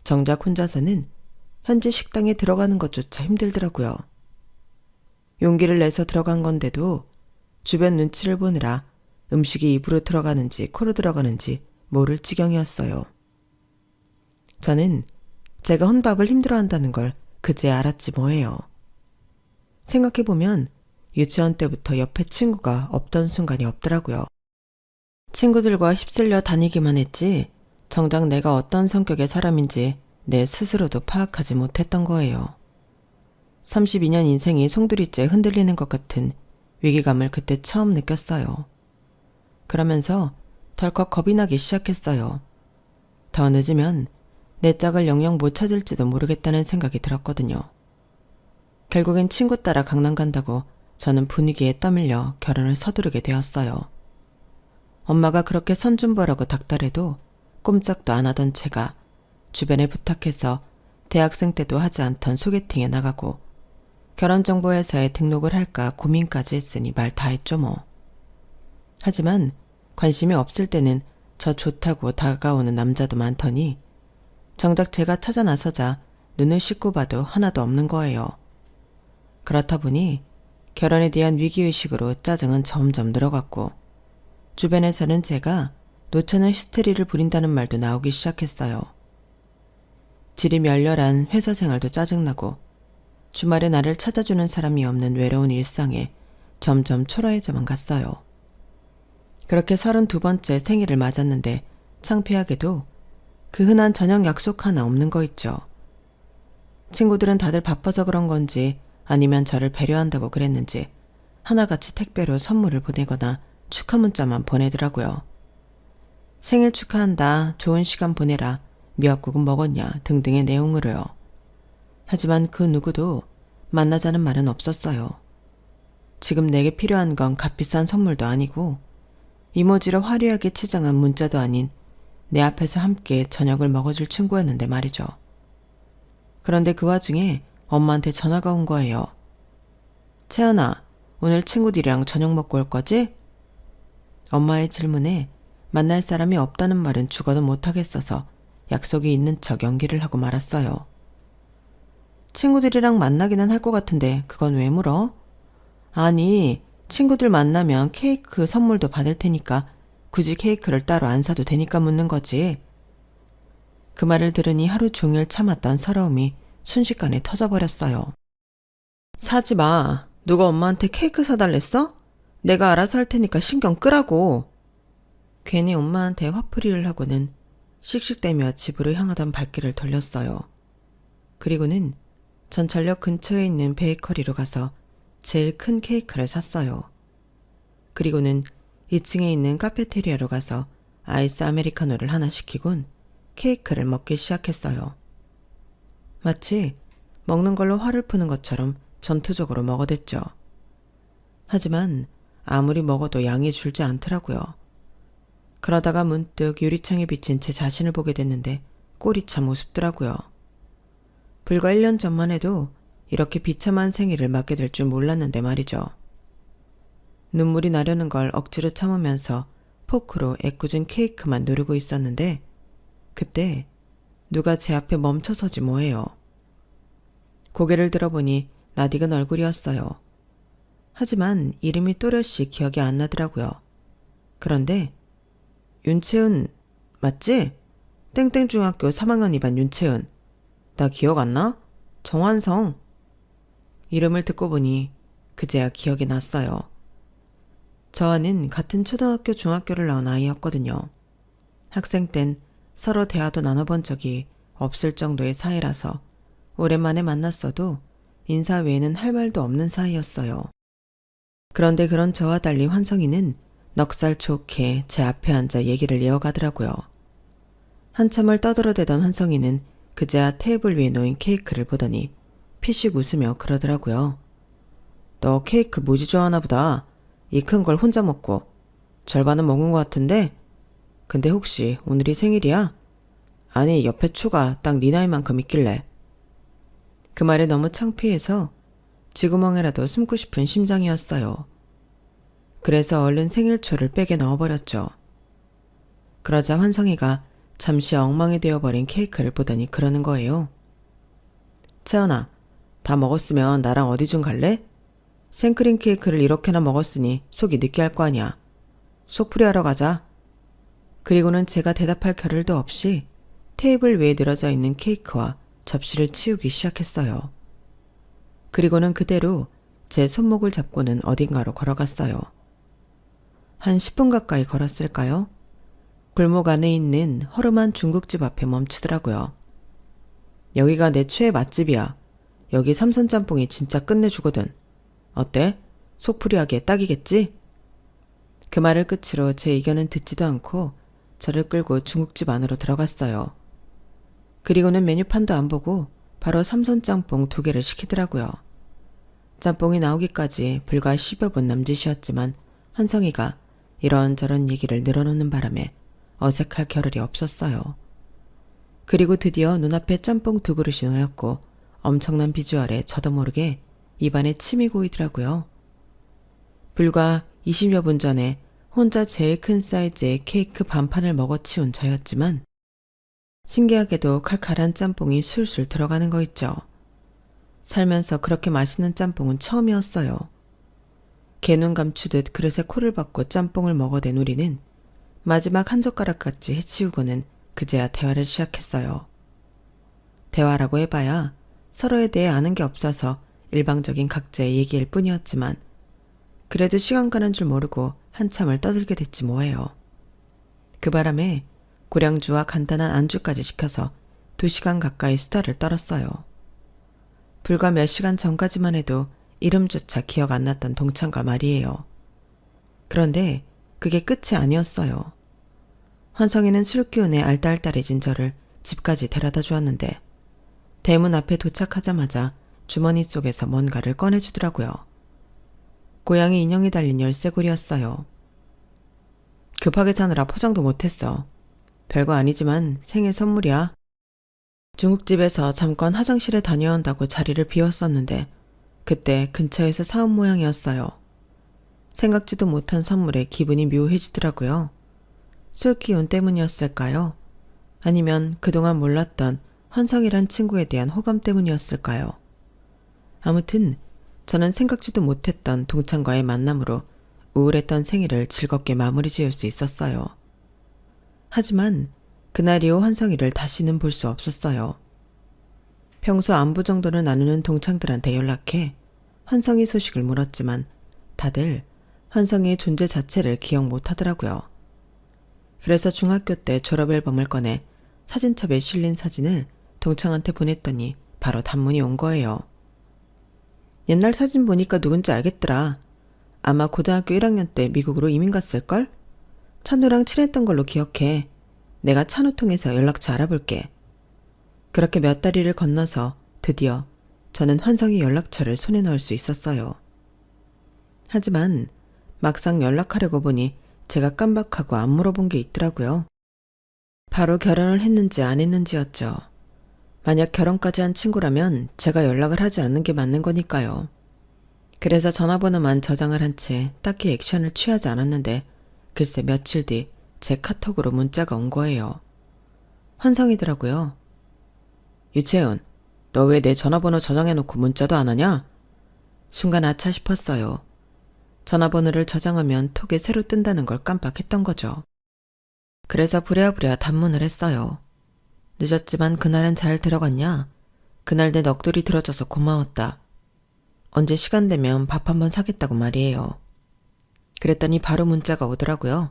정작 혼자서는 현지 식당에 들어가는 것조차 힘들더라고요. 용기를 내서 들어간 건데도 주변 눈치를 보느라 음식이 입으로 들어가는지 코로 들어가는지 모를 지경이었어요. 저는 제가 혼밥을 힘들어한다는 걸 그제야 알았지 뭐예요. 생각해보면 유치원 때부터 옆에 친구가 없던 순간이 없더라고요. 친구들과 휩쓸려 다니기만 했지 정작 내가 어떤 성격의 사람인지 내 스스로도 파악하지 못했던 거예요. 32년 인생이 송두리째 흔들리는 것 같은 위기감을 그때 처음 느꼈어요. 그러면서 덜컥 겁이 나기 시작했어요. 더 늦으면 내 짝을 영영 못 찾을지도 모르겠다는 생각이 들었거든요. 결국엔 친구 따라 강남 간다고 저는 분위기에 떠밀려 결혼을 서두르게 되었어요. 엄마가 그렇게 선 좀 보라고 닥달해도 꼼짝도 안 하던 제가 주변에 부탁해서 대학생 때도 하지 않던 소개팅에 나가고 결혼정보회사에 등록을 할까 고민까지 했으니 말 다 했죠 뭐. 하지만 관심이 없을 때는 저 좋다고 다가오는 남자도 많더니 정작 제가 찾아 나서자 눈을 씻고 봐도 하나도 없는 거예요. 그렇다 보니 결혼에 대한 위기의식으로 짜증은 점점 늘어갔고 주변에서는 제가 노처녀 히스테리를 부린다는 말도 나오기 시작했어요. 질이 멸렬한 회사 생활도 짜증나고 주말에 나를 찾아주는 사람이 없는 외로운 일상에 점점 초라해져만 갔어요. 그렇게 32번째 생일을 맞았는데 창피하게도 그 흔한 저녁 약속 하나 없는 거 있죠. 친구들은 다들 바빠서 그런 건지 아니면 저를 배려한다고 그랬는지 하나같이 택배로 선물을 보내거나 축하 문자만 보내더라고요. 생일 축하한다, 좋은 시간 보내라, 미역국은 먹었냐 등등의 내용으로요. 하지만 그 누구도 만나자는 말은 없었어요. 지금 내게 필요한 건 값비싼 선물도 아니고 이모지로 화려하게 치장한 문자도 아닌 내 앞에서 함께 저녁을 먹어줄 친구였는데 말이죠. 그런데 그 와중에 엄마한테 전화가 온 거예요. 채연아, 오늘 친구들이랑 저녁 먹고 올 거지? 엄마의 질문에 만날 사람이 없다는 말은 죽어도 못하겠어서 약속이 있는 척 연기를 하고 말았어요. 친구들이랑 만나기는 할 것 같은데 그건 왜 물어? 아니, 친구들 만나면 케이크 선물도 받을 테니까 굳이 케이크를 따로 안 사도 되니까 묻는 거지. 그 말을 들으니 하루 종일 참았던 서러움이 순식간에 터져버렸어요. 사지 마. 누가 엄마한테 케이크 사달랬어? 내가 알아서 할 테니까 신경 끄라고. 괜히 엄마한테 화풀이를 하고는 씩씩대며 집으로 향하던 발길을 돌렸어요. 그리고는 전철역 근처에 있는 베이커리로 가서 제일 큰 케이크를 샀어요. 그리고는 2층에 있는 카페테리아로 가서 아이스 아메리카노를 하나 시키곤 케이크를 먹기 시작했어요. 마치 먹는 걸로 화를 푸는 것처럼 전투적으로 먹어댔죠. 하지만 아무리 먹어도 양이 줄지 않더라고요. 그러다가 문득 유리창에 비친 제 자신을 보게 됐는데 꼴이 참 우습더라고요. 불과 1년 전만 해도 이렇게 비참한 생일을 맞게 될 줄 몰랐는데 말이죠. 눈물이 나려는 걸 억지로 참으면서 포크로 애꿎은 케이크만 누르고 있었는데 그때 누가 제 앞에 멈춰서지 뭐예요. 고개를 들어보니 낯익은 얼굴이었어요. 하지만 이름이 또렷이 기억이 안 나더라고요. 그런데 윤채은 맞지? 땡땡중학교 3학년 2반 윤채은. 나 기억 안 나? 정환성. 이름을 듣고 보니 그제야 기억이 났어요. 저와는 같은 초등학교 중학교를 나온 아이였거든요. 학생 땐 서로 대화도 나눠본 적이 없을 정도의 사이라서 오랜만에 만났어도 인사 외에는 할 말도 없는 사이였어요. 그런데 그런 저와 달리 환성이는 넉살 좋게 제 앞에 앉아 얘기를 이어가더라고요. 한참을 떠들어대던 환성이는 그제야 테이블 위에 놓인 케이크를 보더니 피식 웃으며 그러더라고요. 너 케이크 무지 좋아하나 보다. 이 큰 걸 혼자 먹고 절반은 먹은 것 같은데? 근데 혹시 오늘이 생일이야? 아니 옆에 초가 딱 네 나이만큼 있길래. 그 말에 너무 창피해서 쥐구멍에라도 숨고 싶은 심정이었어요. 그래서 얼른 생일초를 백에 넣어버렸죠. 그러자 환성이가 잠시 엉망이 되어버린 케이크를 보더니 그러는 거예요. 채연아, 다 먹었으면 나랑 어디 좀 갈래? 생크림 케이크를 이렇게나 먹었으니 속이 느끼할 거 아니야. 속풀이하러 가자. 그리고는 제가 대답할 겨를도 없이 테이블 위에 늘어져 있는 케이크와 접시를 치우기 시작했어요. 그리고는 그대로 제 손목을 잡고는 어딘가로 걸어갔어요. 한 10분 가까이 걸었을까요? 골목 안에 있는 허름한 중국집 앞에 멈추더라고요. 여기가 내 최애 맛집이야. 여기 삼선짬뽕이 진짜 끝내주거든. 어때? 속풀이하기에 딱이겠지? 그 말을 끝으로 제 의견은 듣지도 않고 저를 끌고 중국집 안으로 들어갔어요. 그리고는 메뉴판도 안 보고 바로 삼선짬뽕 2개를 시키더라고요. 짬뽕이 나오기까지 불과 10여 분 남짓이었지만 환성이가 이런저런 얘기를 늘어놓는 바람에 어색할 겨를이 없었어요. 그리고 드디어 눈앞에 짬뽕 2그릇이 놓였고 엄청난 비주얼에 저도 모르게 입안에 침이 고이더라고요. 불과 20여 분 전에 혼자 제일 큰 사이즈의 케이크 반판을 먹어치운 저였지만 신기하게도 칼칼한 짬뽕이 술술 들어가는 거 있죠. 살면서 그렇게 맛있는 짬뽕은 처음이었어요. 개눈 감추듯 그릇에 코를 박고 짬뽕을 먹어댄 우리는 마지막 한 젓가락같이 해치우고는 그제야 대화를 시작했어요. 대화라고 해봐야 서로에 대해 아는 게 없어서 일방적인 각자의 얘기일 뿐이었지만 그래도 시간 가는 줄 모르고 한참을 떠들게 됐지 뭐예요. 그 바람에 고량주와 간단한 안주까지 시켜서 2시간 가까이 수다를 떨었어요. 불과 몇 시간 전까지만 해도 이름조차 기억 안 났던 동창과 말이에요. 그런데 그게 끝이 아니었어요. 환성이는 술기운에 알딸딸해진 저를 집까지 데려다 주었는데 대문 앞에 도착하자마자 주머니 속에서 뭔가를 꺼내주더라고요. 고양이 인형이 달린 열쇠고리였어요. 급하게 사느라 포장도 못했어. 별거 아니지만 생일 선물이야. 중국집에서 잠깐 화장실에 다녀온다고 자리를 비웠었는데 그때 근처에서 사온 모양이었어요. 생각지도 못한 선물에 기분이 묘해지더라고요. 술 기운 때문이었을까요? 아니면 그동안 몰랐던 환성이란 친구에 대한 호감 때문이었을까요? 아무튼 저는 생각지도 못했던 동창과의 만남으로 우울했던 생일을 즐겁게 마무리 지을 수 있었어요. 하지만 그날 이후 환성이를 다시는 볼 수 없었어요. 평소 안부 정도는 나누는 동창들한테 연락해 환성이 소식을 물었지만 다들 환성이의 존재 자체를 기억 못 하더라고요. 그래서 중학교 때 졸업 앨범을 꺼내 사진첩에 실린 사진을 동창한테 보냈더니 바로 단문이 온 거예요. 옛날 사진 보니까 누군지 알겠더라. 아마 고등학교 1학년 때 미국으로 이민 갔을걸? 찬우랑 친했던 걸로 기억해. 내가 찬우 통해서 연락처 알아볼게. 그렇게 몇 다리를 건너서 드디어 저는 환성이 연락처를 손에 넣을 수 있었어요. 하지만 막상 연락하려고 보니 제가 깜박하고 안 물어본 게 있더라고요. 바로 결혼을 했는지 안 했는지였죠. 만약 결혼까지 한 친구라면 제가 연락을 하지 않는 게 맞는 거니까요. 그래서 전화번호만 저장을 한 채 딱히 액션을 취하지 않았는데 글쎄 며칠 뒤 제 카톡으로 문자가 온 거예요. 환성이더라고요. 유채은, 너 왜 내 전화번호 저장해놓고 문자도 안 하냐? 순간 아차 싶었어요. 전화번호를 저장하면 톡에 새로 뜬다는 걸 깜빡했던 거죠. 그래서 부랴부랴 단문을 했어요. 늦었지만 그날은 잘 들어갔냐? 그날 내 넋돌이 들어줘서 고마웠다. 언제 시간 되면 밥 한번 사겠다고 말이에요. 그랬더니 바로 문자가 오더라고요.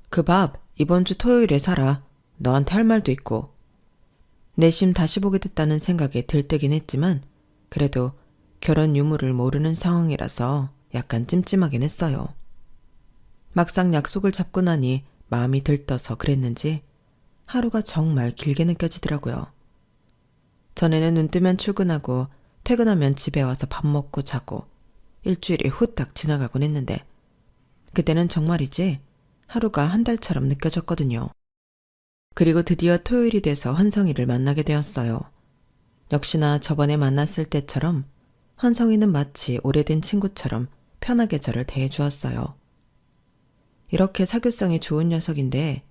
그 밥 이번 주 토요일에 사라. 너한테 할 말도 있고. 내심 다시 보게 됐다는 생각에 들뜨긴 했지만 그래도 결혼 유무를 모르는 상황이라서 약간 찜찜하긴 했어요. 막상 약속을 잡고 나니 마음이 들떠서 그랬는지 하루가 정말 길게 느껴지더라고요. 전에는 눈 뜨면 출근하고 퇴근하면 집에 와서 밥 먹고 자고 일주일이 후딱 지나가곤 했는데 그때는 정말이지 하루가 한 달처럼 느껴졌거든요. 그리고 드디어 토요일이 돼서 환성이를 만나게 되었어요. 역시나 저번에 만났을 때처럼 환성이는 마치 오래된 친구처럼 편하게 저를 대해주었어요. 이렇게 사교성이 좋은 녀석인데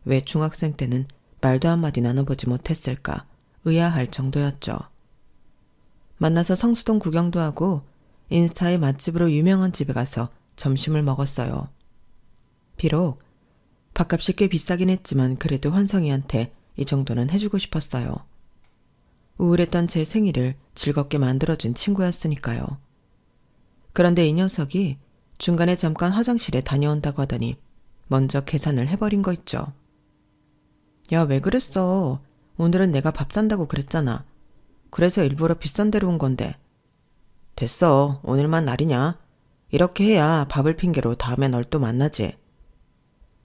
왜 중학생 때는 말도 한마디 나눠보지 못했을까 의아할 정도였죠. 만나서 성수동 구경도 하고 인스타의 맛집으로 유명한 집에 가서 점심을 먹었어요. 비록 밥값이 꽤 비싸긴 했지만 그래도 환성이한테 이 정도는 해주고 싶었어요. 우울했던 제 생일을 즐겁게 만들어준 친구였으니까요. 그런데 이 녀석이 중간에 잠깐 화장실에 다녀온다고 하더니 먼저 계산을 해버린 거 있죠. 야, 왜 그랬어? 오늘은 내가 밥 산다고 그랬잖아. 그래서 일부러 비싼 데로 온 건데. 됐어. 오늘만 날이냐? 이렇게 해야 밥을 핑계로 다음에 널 또 만나지.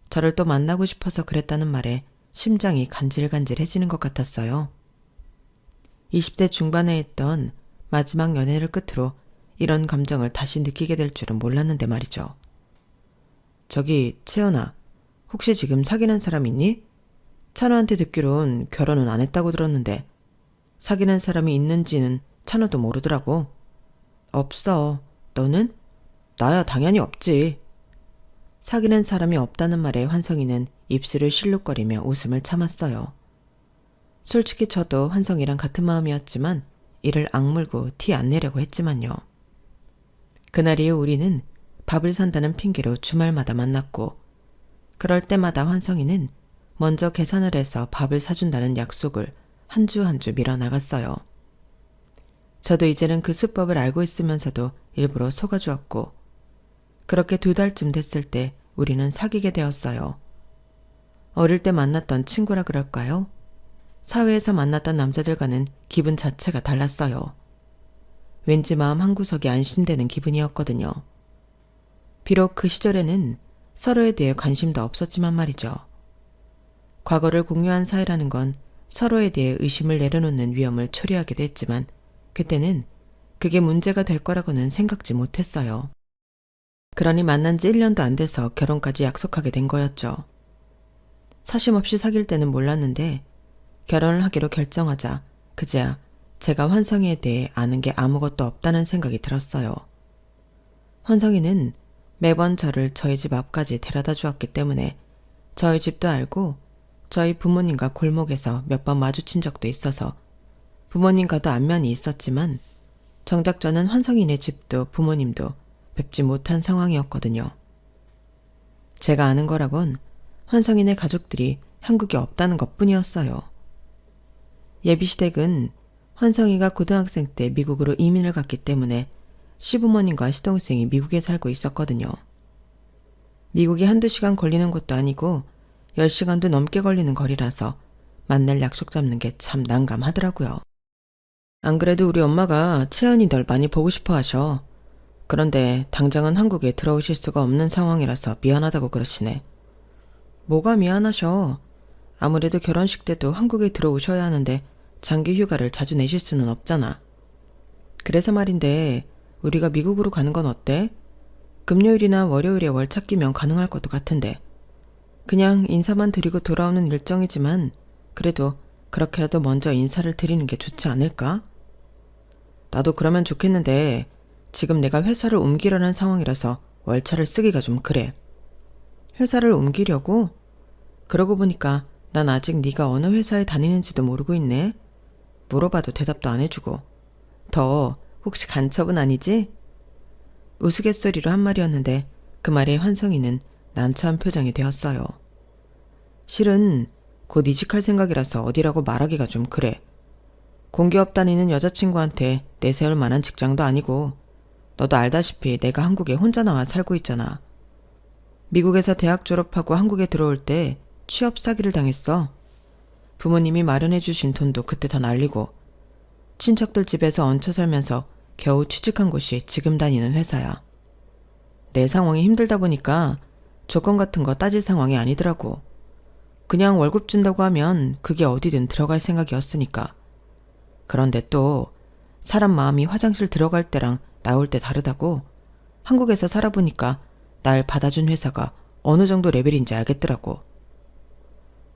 저를 또 만나고 싶어서 그랬다는 말에 심장이 간질간질해지는 것 같았어요. 20대 중반에 했던 마지막 연애를 끝으로 이런 감정을 다시 느끼게 될 줄은 몰랐는데 말이죠. 저기 채연아, 혹시 지금 사귀는 사람 있니? 찬우한테 듣기론 결혼은 안 했다고 들었는데 사귀는 사람이 있는지는 찬우도 모르더라고. 없어. 너는? 나야 당연히 없지. 사귀는 사람이 없다는 말에 환성이는 입술을 실룩거리며 웃음을 참았어요. 솔직히 저도 환성이랑 같은 마음이었지만 이를 악물고 티 안 내려고 했지만요. 그날 이후 우리는 밥을 산다는 핑계로 주말마다 만났고 그럴 때마다 환성이는 먼저 계산을 해서 밥을 사준다는 약속을 한 주 한 주 밀어나갔어요. 저도 이제는 그 수법을 알고 있으면서도 일부러 속아주었고 그렇게 2달쯤 됐을 때 우리는 사귀게 되었어요. 어릴 때 만났던 친구라 그럴까요? 사회에서 만났던 남자들과는 기분 자체가 달랐어요. 왠지 마음 한구석이 안심되는 기분이었거든요. 비록 그 시절에는 서로에 대해 관심도 없었지만 말이죠. 과거를 공유한 사이라는 건 서로에 대해 의심을 내려놓는 위험을 초래하기도 했지만 그때는 그게 문제가 될 거라고는 생각지 못했어요. 그러니 만난 지 1년도 안 돼서 결혼까지 약속하게 된 거였죠. 사심 없이 사귈 때는 몰랐는데 결혼을 하기로 결정하자 그제야 제가 환성이에 대해 아는 게 아무것도 없다는 생각이 들었어요. 환성이는 매번 저를 저희 집 앞까지 데려다 주었기 때문에 저희 집도 알고 저희 부모님과 골목에서 몇 번 마주친 적도 있어서 부모님과도 안면이 있었지만 정작 저는 환성이네 집도 부모님도 뵙지 못한 상황이었거든요. 제가 아는 거라곤 환성이네 가족들이 한국에 없다는 것뿐이었어요. 예비시댁은 환성이가 고등학생 때 미국으로 이민을 갔기 때문에 시부모님과 시동생이 미국에 살고 있었거든요. 미국이 한두 시간 걸리는 것도 아니고 10시간도 넘게 걸리는 거리라서 만날 약속 잡는 게 참 난감하더라고요. 안 그래도 우리 엄마가 채연이 널 많이 보고 싶어 하셔. 그런데 당장은 한국에 들어오실 수가 없는 상황이라서 미안하다고 그러시네. 뭐가 미안하셔. 아무래도 결혼식 때도 한국에 들어오셔야 하는데 장기 휴가를 자주 내실 수는 없잖아. 그래서 말인데 우리가 미국으로 가는 건 어때? 금요일이나 월요일에 월차 끼면 가능할 것도 같은데. 그냥 인사만 드리고 돌아오는 일정이지만 그래도 그렇게라도 먼저 인사를 드리는 게 좋지 않을까? 나도 그러면 좋겠는데 지금 내가 회사를 옮기려는 상황이라서 월차를 쓰기가 좀 그래. 회사를 옮기려고? 그러고 보니까 난 아직 네가 어느 회사에 다니는지도 모르고 있네. 물어봐도 대답도 안 해주고. 더 혹시 간첩은 아니지? 우스갯소리로 한 말이었는데 그 말에 환성이는 난처한 표정이 되었어요. 실은 곧 이직할 생각이라서 어디라고 말하기가 좀 그래. 공기업 다니는 여자친구한테 내세울 만한 직장도 아니고 너도 알다시피 내가 한국에 혼자 나와 살고 있잖아. 미국에서 대학 졸업하고 한국에 들어올 때 취업 사기를 당했어. 부모님이 마련해 주신 돈도 그때 다 날리고 친척들 집에서 얹혀 살면서 겨우 취직한 곳이 지금 다니는 회사야. 내 상황이 힘들다 보니까 조건 같은 거 따질 상황이 아니더라고. 그냥 월급 준다고 하면 그게 어디든 들어갈 생각이었으니까. 그런데 또 사람 마음이 화장실 들어갈 때랑 나올 때 다르다고. 한국에서 살아보니까 날 받아준 회사가 어느 정도 레벨인지 알겠더라고.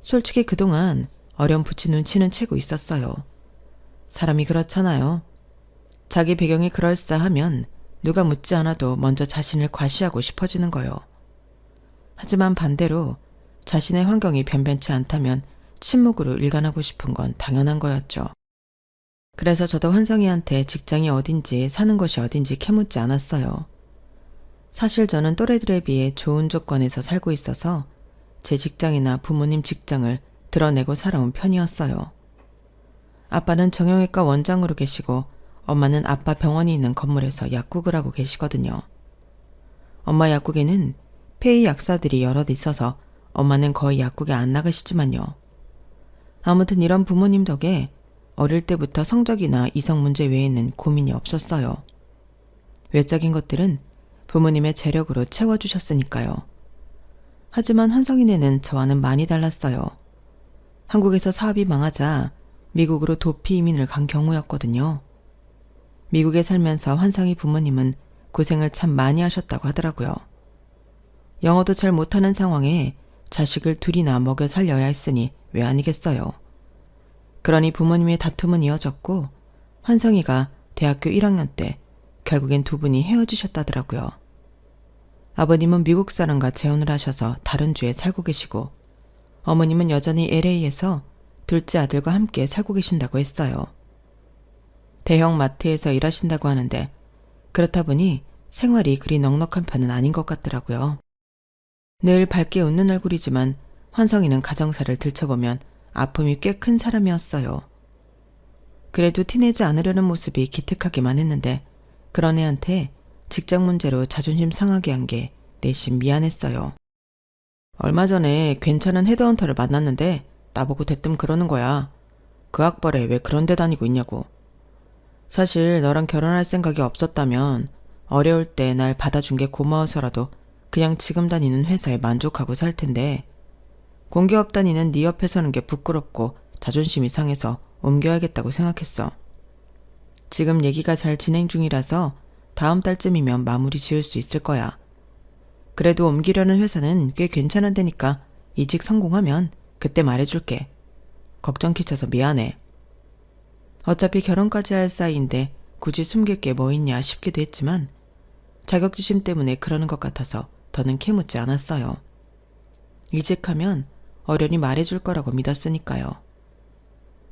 솔직히 그동안 어렴풋이 눈치는 채고 있었어요. 사람이 그렇잖아요. 자기 배경이 그럴싸하면 누가 묻지 않아도 먼저 자신을 과시하고 싶어지는 거요. 하지만 반대로 자신의 환경이 변변치 않다면 침묵으로 일관하고 싶은 건 당연한 거였죠. 그래서 저도 환성이한테 직장이 어딘지 사는 곳이 어딘지 캐묻지 않았어요. 사실 저는 또래들에 비해 좋은 조건에서 살고 있어서 제 직장이나 부모님 직장을 드러내고 살아온 편이었어요. 아빠는 정형외과 원장으로 계시고 엄마는 아빠 병원이 있는 건물에서 약국을 하고 계시거든요. 엄마 약국에는 폐의 약사들이 여럿 있어서 엄마는 거의 약국에 안 나가시지만요. 아무튼 이런 부모님 덕에 어릴 때부터 성적이나 이성 문제 외에는 고민이 없었어요. 외적인 것들은 부모님의 재력으로 채워주셨으니까요. 하지만 환성이네는 저와는 많이 달랐어요. 한국에서 사업이 망하자 미국으로 도피 이민을 간 경우였거든요. 미국에 살면서 환성이 부모님은 고생을 참 많이 하셨다고 하더라고요. 영어도 잘 못하는 상황에 자식을 둘이나 먹여 살려야 했으니 왜 아니겠어요. 그러니 부모님의 다툼은 이어졌고 환성이가 대학교 1학년 때 결국엔 두 분이 헤어지셨다더라고요. 아버님은 미국 사람과 재혼을 하셔서 다른 주에 살고 계시고 어머님은 여전히 LA에서 둘째 아들과 함께 살고 계신다고 했어요. 대형 마트에서 일하신다고 하는데 그렇다 보니 생활이 그리 넉넉한 편은 아닌 것 같더라고요. 늘 밝게 웃는 얼굴이지만 환성이는 가정사를 들춰보면 아픔이 꽤 큰 사람이었어요. 그래도 티내지 않으려는 모습이 기특하기만 했는데 그런 애한테 직장 문제로 자존심 상하게 한 게 내심 미안했어요. 얼마 전에 괜찮은 헤드헌터를 만났는데 나보고 대뜸 그러는 거야. 그 학벌에 왜 그런 데 다니고 있냐고. 사실 너랑 결혼할 생각이 없었다면 어려울 때 날 받아준 게 고마워서라도 그냥 지금 다니는 회사에 만족하고 살 텐데 공기업 다니는 네 옆에 서는 게 부끄럽고 자존심이 상해서 옮겨야겠다고 생각했어. 지금 얘기가 잘 진행 중이라서 다음 달쯤이면 마무리 지을 수 있을 거야. 그래도 옮기려는 회사는 꽤 괜찮은 데니까 이직 성공하면 그때 말해줄게. 걱정 끼쳐서 미안해. 어차피 결혼까지 할 사이인데 굳이 숨길 게 뭐 있냐 싶기도 했지만 자격지심 때문에 그러는 것 같아서 더는 캐묻지 않았어요. 이직하면 어련히 말해줄 거라고 믿었으니까요.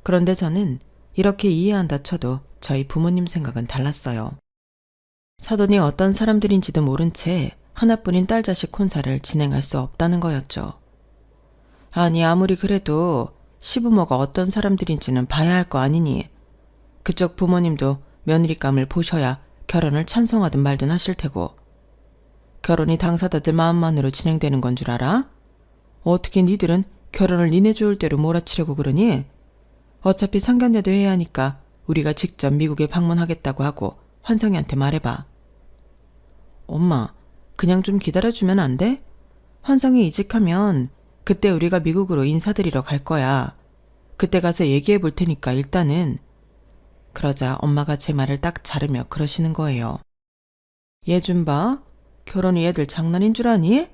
그런데 저는 이렇게 이해한다 쳐도 저희 부모님 생각은 달랐어요. 사돈이 어떤 사람들인지도 모른 채 하나뿐인 딸 자식 혼사를 진행할 수 없다는 거였죠. 아니 아무리 그래도 시부모가 어떤 사람들인지는 봐야 할 거 아니니. 그쪽 부모님도 며느리감을 보셔야 결혼을 찬성하든 말든 하실 테고. 결혼이 당사자들 마음만으로 진행되는 건 줄 알아? 어떻게 니들은 결혼을 니네 좋을 대로 몰아치려고 그러니? 어차피 상견례도 해야 하니까 우리가 직접 미국에 방문하겠다고 하고 환성이한테 말해봐. 엄마, 그냥 좀 기다려주면 안 돼? 환성이 이직하면 그때 우리가 미국으로 인사드리러 갈 거야. 그때 가서 얘기해 볼 테니까 일단은. 그러자 엄마가 제 말을 딱 자르며 그러시는 거예요. 얘 좀 봐. 결혼이 애들 장난인 줄 아니?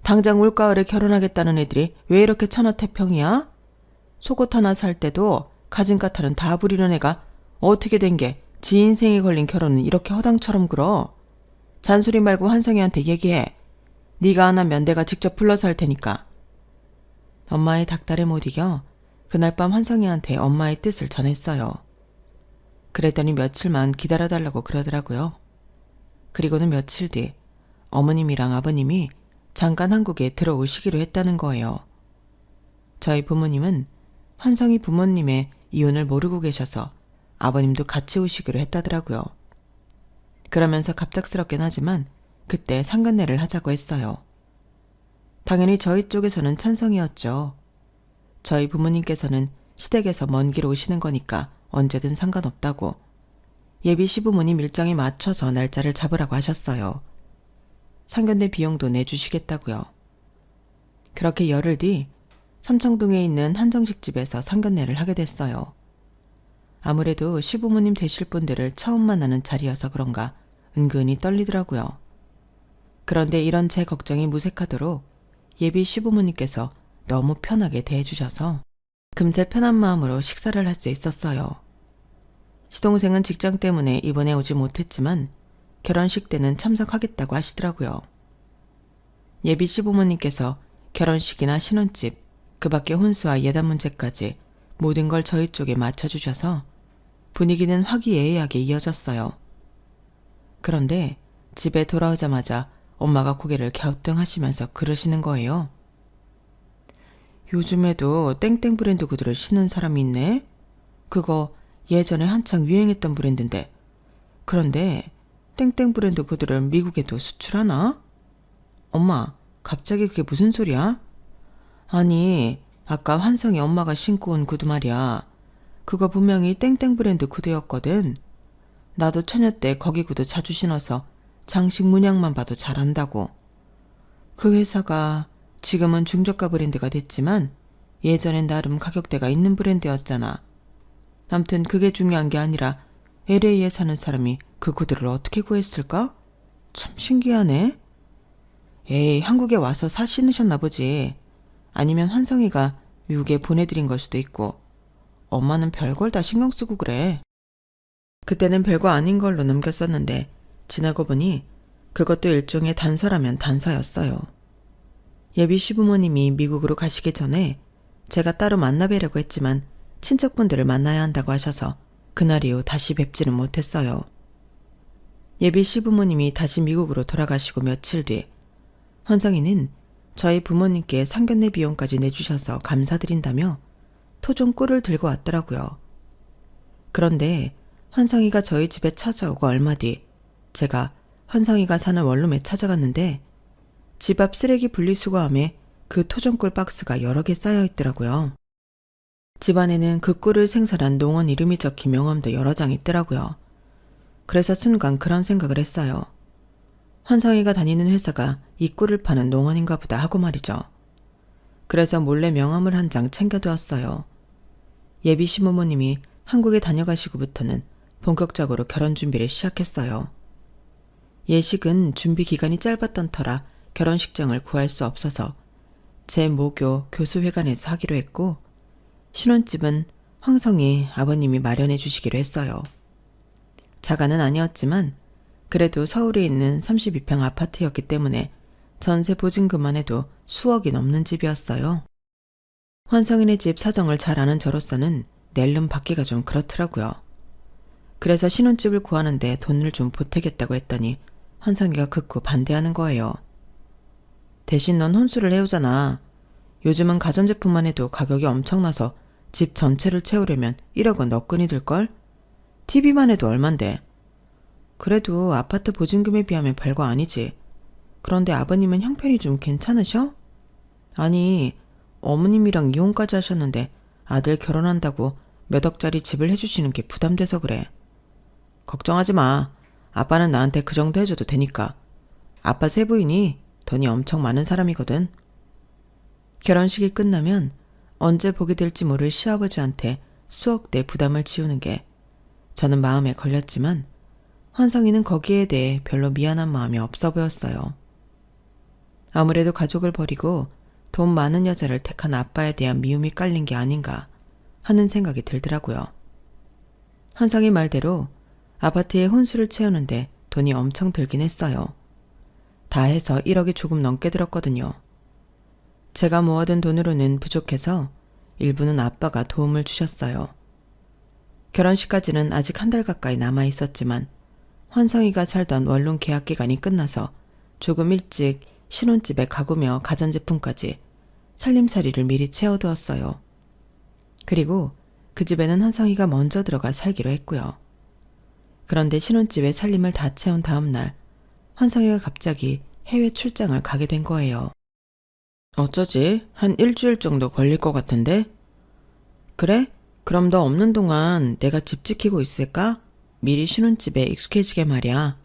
당장 올가을에 결혼하겠다는 애들이 왜 이렇게 천하태평이야? 속옷 하나 살 때도 가진 까탈은 다 부리는 애가 어떻게 된 게 지 인생에 걸린 결혼은 이렇게 허당처럼 굴어. 잔소리 말고 환성이한테 얘기해. 네가 안 하면 내가 직접 불러서 할 테니까. 엄마의 닥달에 못 이겨 그날 밤 환성이한테 엄마의 뜻을 전했어요. 그랬더니 며칠만 기다려달라고 그러더라고요. 그리고는 며칠 뒤 어머님이랑 아버님이 잠깐 한국에 들어오시기로 했다는 거예요. 저희 부모님은 환성이 부모님의 이혼을 모르고 계셔서 아버님도 같이 오시기로 했다더라고요. 그러면서 갑작스럽긴 하지만 그때 상견례를 하자고 했어요. 당연히 저희 쪽에서는 찬성이었죠. 저희 부모님께서는 시댁에서 먼 길 오시는 거니까 언제든 상관없다고 예비 시부모님 일정에 맞춰서 날짜를 잡으라고 하셨어요. 상견례 비용도 내주시겠다고요. 그렇게 열흘 뒤 삼청동에 있는 한정식 집에서 상견례를 하게 됐어요. 아무래도 시부모님 되실 분들을 처음 만나는 자리여서 그런가 은근히 떨리더라고요. 그런데 이런 제 걱정이 무색하도록 예비 시부모님께서 너무 편하게 대해주셔서 금세 편한 마음으로 식사를 할 수 있었어요. 시동생은 직장 때문에 이번에 오지 못했지만 결혼식 때는 참석하겠다고 하시더라고요. 예비 시부모님께서 결혼식이나 신혼집, 그 밖에 혼수와 예단 문제까지 모든 걸 저희 쪽에 맞춰주셔서 분위기는 화기애애하게 이어졌어요. 그런데 집에 돌아오자마자 엄마가 고개를 갸우뚱하시면서 그러시는 거예요. 요즘에도 땡땡 브랜드 구두를 신는 사람이 있네? 그거 예전에 한창 유행했던 브랜드인데. 그런데 땡땡 브랜드 구두를 미국에도 수출하나? 엄마, 갑자기 그게 무슨 소리야? 아니, 아까 환성이 엄마가 신고 온 구두 말이야. 그거 분명히 땡땡 브랜드 구두였거든. 나도 처녀 때 거기 구두 자주 신어서 장식 문양만 봐도 잘 안다고. 그 회사가 지금은 중저가 브랜드가 됐지만 예전엔 나름 가격대가 있는 브랜드였잖아. 암튼 그게 중요한 게 아니라 LA에 사는 사람이 그 구두를 어떻게 구했을까? 참 신기하네. 에이, 한국에 와서 사 신으셨나 보지. 아니면 환성이가 미국에 보내드린 걸 수도 있고. 엄마는 별걸 다 신경 쓰고 그래. 그때는 별거 아닌 걸로 넘겼었는데 지나고 보니 그것도 일종의 단서라면 단서였어요. 예비 시부모님이 미국으로 가시기 전에 제가 따로 만나뵈려고 했지만 친척분들을 만나야 한다고 하셔서 그날 이후 다시 뵙지는 못했어요. 예비 시부모님이 다시 미국으로 돌아가시고 며칠 뒤 환성이는 저희 부모님께 상견례 비용까지 내주셔서 감사드린다며 토종 꿀을 들고 왔더라고요. 그런데 환성이가 저희 집에 찾아오고 얼마 뒤 제가 환성이가 사는 원룸에 찾아갔는데 집 앞 쓰레기 분리수거함에 그 토종꿀 박스가 여러 개 쌓여 있더라고요. 집 안에는 그 꿀을 생산한 농원 이름이 적힌 명함도 여러 장 있더라고요. 그래서 순간 그런 생각을 했어요. 환성이가 다니는 회사가 이 꿀을 파는 농원인가 보다 하고 말이죠. 그래서 몰래 명함을 한 장 챙겨두었어요. 예비 시부모님이 한국에 다녀가시고부터는 본격적으로 결혼 준비를 시작했어요. 예식은 준비 기간이 짧았던 터라 결혼식장을 구할 수 없어서 제 모교 교수회관에서 하기로 했고 신혼집은 황성이 아버님이 마련해 주시기로 했어요. 자가는 아니었지만 그래도 서울에 있는 32평 아파트였기 때문에 전세 보증금만 해도 수억이 넘는 집이었어요. 환성이네 집 사정을 잘 아는 저로서는 낼름 받기가 좀 그렇더라고요. 그래서 신혼집을 구하는데 돈을 좀 보태겠다고 했더니 환성이가 극구 반대하는 거예요. 대신 넌 혼수를 해오잖아. 요즘은 가전제품만 해도 가격이 엄청나서 집 전체를 채우려면 1억은 너끈히 들걸? TV만 해도 얼만데. 그래도 아파트 보증금에 비하면 별거 아니지. 그런데 아버님은 형편이 좀 괜찮으셔? 아니, 어머님이랑 이혼까지 하셨는데 아들 결혼한다고 몇 억짜리 집을 해주시는 게 부담돼서 그래. 걱정하지 마. 아빠는 나한테 그 정도 해줘도 되니까. 아빠 세 부인이 돈이 엄청 많은 사람이거든. 결혼식이 끝나면 언제 보게 될지 모를 시아버지한테 수억 내 부담을 지우는 게 저는 마음에 걸렸지만 환성이는 거기에 대해 별로 미안한 마음이 없어 보였어요. 아무래도 가족을 버리고 돈 많은 여자를 택한 아빠에 대한 미움이 깔린 게 아닌가 하는 생각이 들더라고요. 환성이 말대로 아파트에 혼수를 채우는데 돈이 엄청 들긴 했어요. 다 해서 1억이 조금 넘게 들었거든요. 제가 모아둔 돈으로는 부족해서 일부는 아빠가 도움을 주셨어요. 결혼식까지는 아직 한 달 가까이 남아 있었지만 환성이가 살던 원룸 계약 기간이 끝나서 조금 일찍 신혼집에 가구며 가전제품까지 살림살이를 미리 채워두었어요. 그리고 그 집에는 환성이가 먼저 들어가 살기로 했고요. 그런데 신혼집에 살림을 다 채운 다음 날 환성이가 갑자기 해외 출장을 가게 된 거예요. 어쩌지? 한 일주일 정도 걸릴 것 같은데? 그래? 그럼 너 없는 동안 내가 집 지키고 있을까? 미리 신혼집에 익숙해지게 말이야.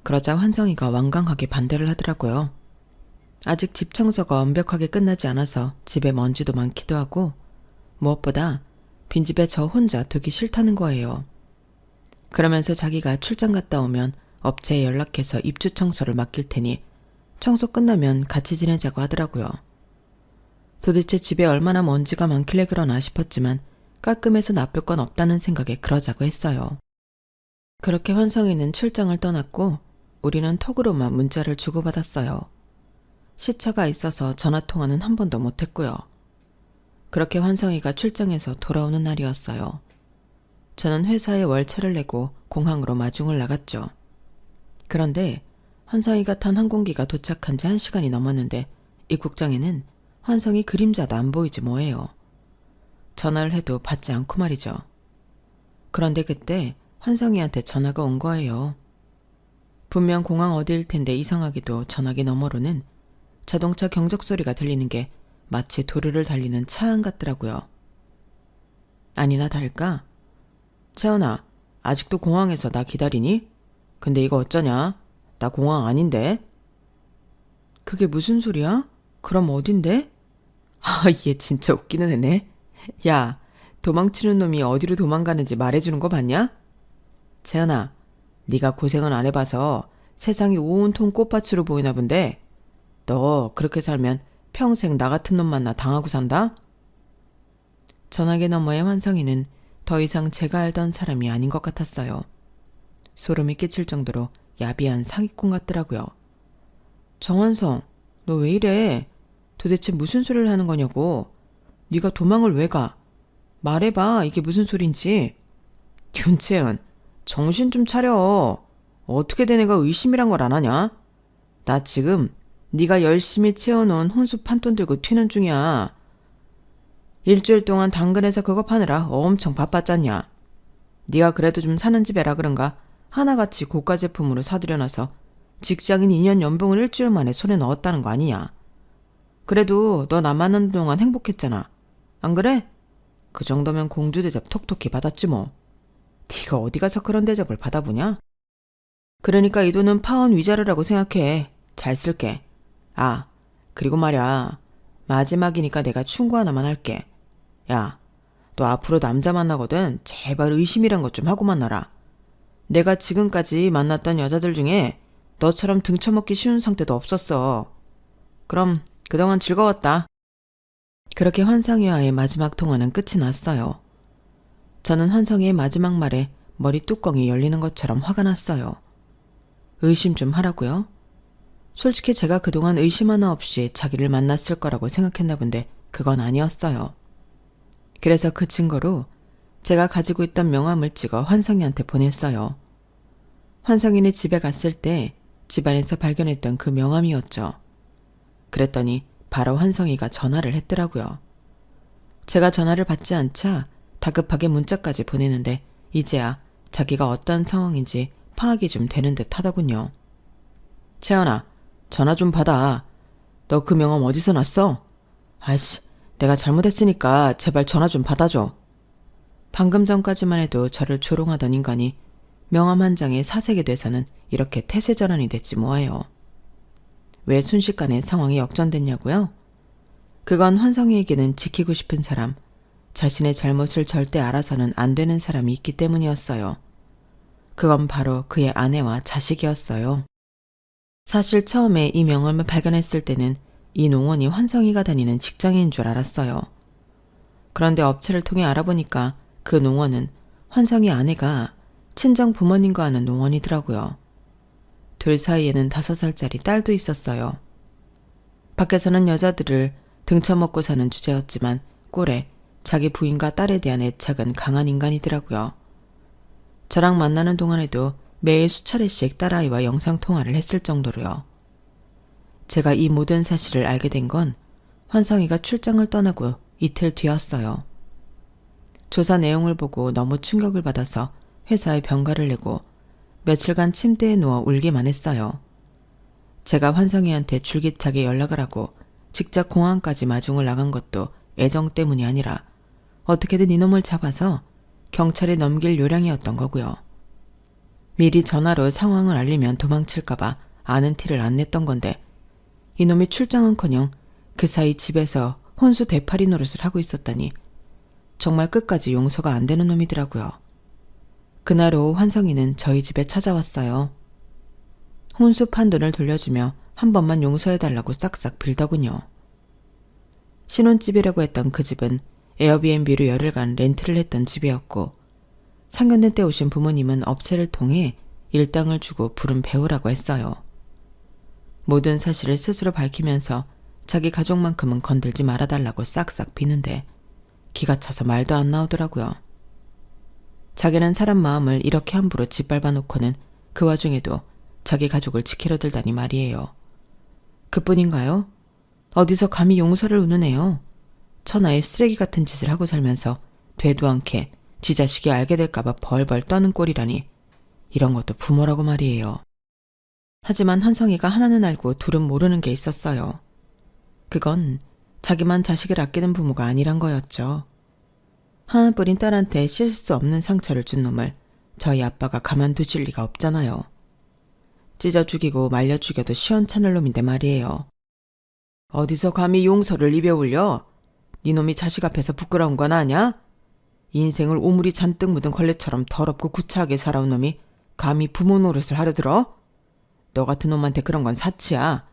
그러자 환성이가 완강하게 반대를 하더라고요. 아직 집 청소가 완벽하게 끝나지 않아서 집에 먼지도 많기도 하고 무엇보다 빈집에 저 혼자 두기 싫다는 거예요. 그러면서 자기가 출장 갔다 오면 업체에 연락해서 입주 청소를 맡길 테니 청소 끝나면 같이 지내자고 하더라고요. 도대체 집에 얼마나 먼지가 많길래 그러나 싶었지만 깔끔해서 나쁠 건 없다는 생각에 그러자고 했어요. 그렇게 환성이는 출장을 떠났고 우리는 톡으로만 문자를 주고받았어요. 시차가 있어서 전화통화는 한 번도 못했고요. 그렇게 환성이가 출장에서 돌아오는 날이었어요. 저는 회사에 월차를 내고 공항으로 마중을 나갔죠. 그런데 환성이가 탄 항공기가 도착한 지 1시간이 넘었는데 입국장에는 환성이 그림자도 안 보이지 뭐예요. 전화를 해도 받지 않고 말이죠. 그런데 그때 환성이한테 전화가 온 거예요. 분명 공항 어디일 텐데 이상하게도 전화기 너머로는 자동차 경적 소리가 들리는 게 마치 도로를 달리는 차 안 같더라고요. 아니나 다를까? 채연아, 아직도 공항에서 나 기다리니? 근데 이거 어쩌냐? 나 공항 아닌데? 그게 무슨 소리야? 그럼 어딘데? 아, 얘 진짜 웃기는 애네. 야, 도망치는 놈이 어디로 도망가는지 말해주는 거 봤냐? 채연아, 네가 고생은 안 해봐서 세상이 온통 꽃밭으로 보이나 본데 너 그렇게 살면 평생 나 같은 놈 만나 당하고 산다? 전화기 너머의 환성이는 더 이상 제가 알던 사람이 아닌 것 같았어요. 소름이 끼칠 정도로 야비한 사기꾼 같더라고요. 정환성, 너 왜 이래? 도대체 무슨 소리를 하는 거냐고. 네가 도망을 왜 가? 말해봐, 이게 무슨 소린지. 윤채은, 정신 좀 차려. 어떻게 된 애가 의심이란 걸 안 하냐? 나 지금 네가 열심히 채워놓은 혼수 판돈 들고 튀는 중이야. 일주일 동안 당근에서 그거 파느라 엄청 바빴잖냐. 네가 그래도 좀 사는 집에라 그런가 하나같이 고가 제품으로 사들여놔서 직장인 2년 연봉을 일주일 만에 손에 넣었다는 거 아니냐. 그래도 너 나 만나는 동안 행복했잖아. 안 그래? 그 정도면 공주 대접 톡톡히 받았지 뭐. 네가 어디 가서 그런 대접을 받아보냐? 그러니까 이 돈은 파원 위자료라고 생각해. 잘 쓸게. 아, 그리고 말야. 마지막이니까 내가 충고 하나만 할게. 야, 너 앞으로 남자 만나거든 제발 의심이란 것 좀 하고 만나라. 내가 지금까지 만났던 여자들 중에 너처럼 등쳐먹기 쉬운 상태도 없었어. 그럼 그동안 즐거웠다. 그렇게 환상이와의 마지막 통화는 끝이 났어요. 저는 환성이의 마지막 말에 머리 뚜껑이 열리는 것처럼 화가 났어요. 의심 좀 하라고요? 솔직히 제가 그동안 의심 하나 없이 자기를 만났을 거라고 생각했나 본데 그건 아니었어요. 그래서 그 증거로 제가 가지고 있던 명함을 찍어 환성이한테 보냈어요. 환성이네 집에 갔을 때 집안에서 발견했던 그 명함이었죠. 그랬더니 바로 환성이가 전화를 했더라고요. 제가 전화를 받지 않자 다급하게 문자까지 보내는데 이제야 자기가 어떤 상황인지 파악이 좀 되는 듯 하더군요. 채연아, 전화 좀 받아. 너 그 명함 어디서 났어? 아이씨, 내가 잘못했으니까 제발 전화 좀 받아줘. 방금 전까지만 해도 저를 조롱하던 인간이 명함 한 장에 사색이 돼서는 이렇게 태세전환이 됐지 뭐예요. 왜 순식간에 상황이 역전됐냐고요? 그건 환성이에게는 지키고 싶은 사람, 자신의 잘못을 절대 알아서는 안 되는 사람이 있기 때문이었어요. 그건 바로 그의 아내와 자식이었어요. 사실 처음에 이 명함을 발견했을 때는 이 농원이 환성이가 다니는 직장인 줄 알았어요. 그런데 업체를 통해 알아보니까 그 농원은 환성이 아내가 친정 부모님과 하는 농원이더라고요. 둘 사이에는 5살짜리 딸도 있었어요. 밖에서는 여자들을 등쳐먹고 사는 주제였지만 꼴에 자기 부인과 딸에 대한 애착은 강한 인간이더라고요. 저랑 만나는 동안에도 매일 수차례씩 딸아이와 영상통화를 했을 정도로요. 제가 이 모든 사실을 알게 된 건 환성이가 출장을 떠나고 이틀 뒤였어요. 조사 내용을 보고 너무 충격을 받아서 회사에 병가를 내고 며칠간 침대에 누워 울기만 했어요. 제가 환성이한테 줄기차게 연락을 하고 직접 공항까지 마중을 나간 것도 애정 때문이 아니라 어떻게든 이놈을 잡아서 경찰에 넘길 요량이었던 거고요. 미리 전화로 상황을 알리면 도망칠까봐 아는 티를 안 냈던 건데 이놈이 출장은커녕 그 사이 집에서 혼수 대파리 노릇을 하고 있었다니 정말 끝까지 용서가 안 되는 놈이더라고요. 그날 오후 환성이는 저희 집에 찾아왔어요. 혼수 판돈을 돌려주며 한 번만 용서해달라고 싹싹 빌더군요. 신혼집이라고 했던 그 집은 에어비앤비로 열흘간 렌트를 했던 집이었고 상견례 때 오신 부모님은 업체를 통해 일당을 주고 부른 배우라고 했어요. 모든 사실을 스스로 밝히면서 자기 가족만큼은 건들지 말아달라고 싹싹 비는데 기가 차서 말도 안 나오더라고요. 자기는 사람 마음을 이렇게 함부로 짓밟아 놓고는 그 와중에도 자기 가족을 지키려 들다니 말이에요. 그뿐인가요? 어디서 감히 용서를 우는애요. 천하의 쓰레기 같은 짓을 하고 살면서 되도 않게 지 자식이 알게 될까봐 벌벌 떠는 꼴이라니 이런 것도 부모라고 말이에요. 하지만 환성이가 하나는 알고 둘은 모르는 게 있었어요. 그건 자기만 자식을 아끼는 부모가 아니란 거였죠. 하나뿐인 딸한테 씻을 수 없는 상처를 준 놈을 저희 아빠가 가만두실 리가 없잖아요. 찢어 죽이고 말려 죽여도 시원찮을 놈인데 말이에요. 어디서 감히 용서를 입에 올려? 네 놈이 자식 앞에서 부끄러운 건 아냐? 인생을 오물이 잔뜩 묻은 걸레처럼 더럽고 구차하게 살아온 놈이 감히 부모 노릇을 하려 들어? 너 같은 놈한테 그런 건 사치야.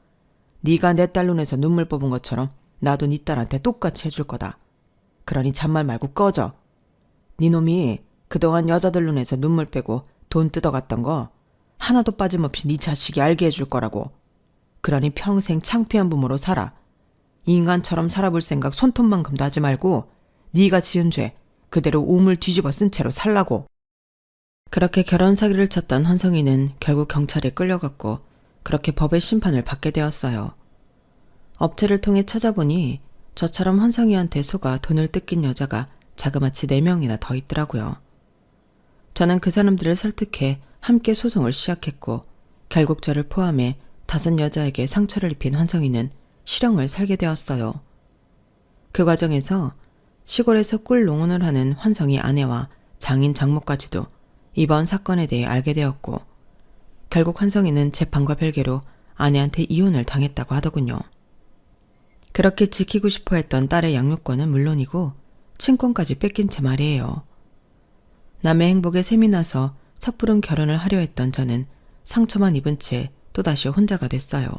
네가 내 딸 눈에서 눈물 뽑은 것처럼 나도 네 딸한테 똑같이 해줄 거다. 그러니 잔말 말고 꺼져. 네 놈이 그동안 여자들 눈에서 눈물 빼고 돈 뜯어갔던 거 하나도 빠짐없이 네 자식이 알게 해줄 거라고. 그러니 평생 창피한 부모로 살아. 인간처럼 살아볼 생각 손톱만큼도 하지 말고 네가 지은 죄 그대로 오물 뒤집어 쓴 채로 살라고. 그렇게 결혼 사기를 쳤던 환성이는 결국 경찰에 끌려갔고 그렇게 법의 심판을 받게 되었어요. 업체를 통해 찾아보니 저처럼 환성이한테 속아 돈을 뜯긴 여자가 자그마치 4명이나 더 있더라고요. 저는 그 사람들을 설득해 함께 소송을 시작했고 결국 저를 포함해 5 여자에게 상처를 입힌 환성이는 실형을 살게 되었어요. 그 과정에서 시골에서 꿀 농원을 하는 환성이 아내와 장인 장모까지도 이번 사건에 대해 알게 되었고 결국 환성이는 재판과 별개로 아내한테 이혼을 당했다고 하더군요. 그렇게 지키고 싶어 했던 딸의 양육권은 물론이고 친권까지 뺏긴 채 말이에요. 남의 행복에 셈이 나서 섣부른 결혼을 하려 했던 저는 상처만 입은 채 또다시 혼자가 됐어요.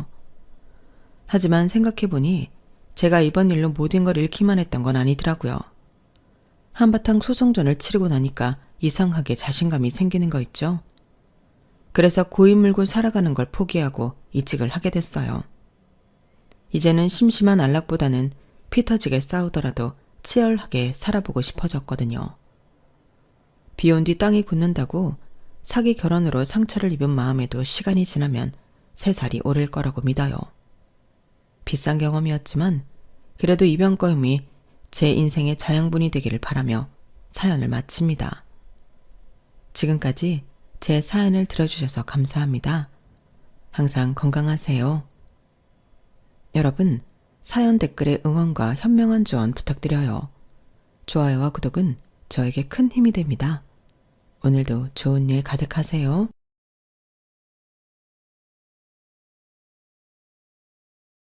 하지만 생각해보니 제가 이번 일로 모든 걸 잃기만 했던 건 아니더라고요. 한바탕 소송전을 치르고 나니까 이상하게 자신감이 생기는 거 있죠. 그래서 고인 물고 살아가는 걸 포기하고 이직을 하게 됐어요. 이제는 심심한 안락보다는 피 터지게 싸우더라도 치열하게 살아보고 싶어졌거든요. 비온 뒤 땅이 굳는다고 사기 결혼으로 상처를 입은 마음에도 시간이 지나면 새살이 오를 거라고 믿어요. 비싼 경험이었지만 그래도 이번 경험이 제 인생의 자양분이 되기를 바라며 사연을 마칩니다. 지금까지 제 사연을 들어주셔서 감사합니다. 항상 건강하세요. 여러분, 사연 댓글에 응원과 현명한 조언 부탁드려요. 좋아요와 구독은 저에게 큰 힘이 됩니다. 오늘도 좋은 일 가득하세요.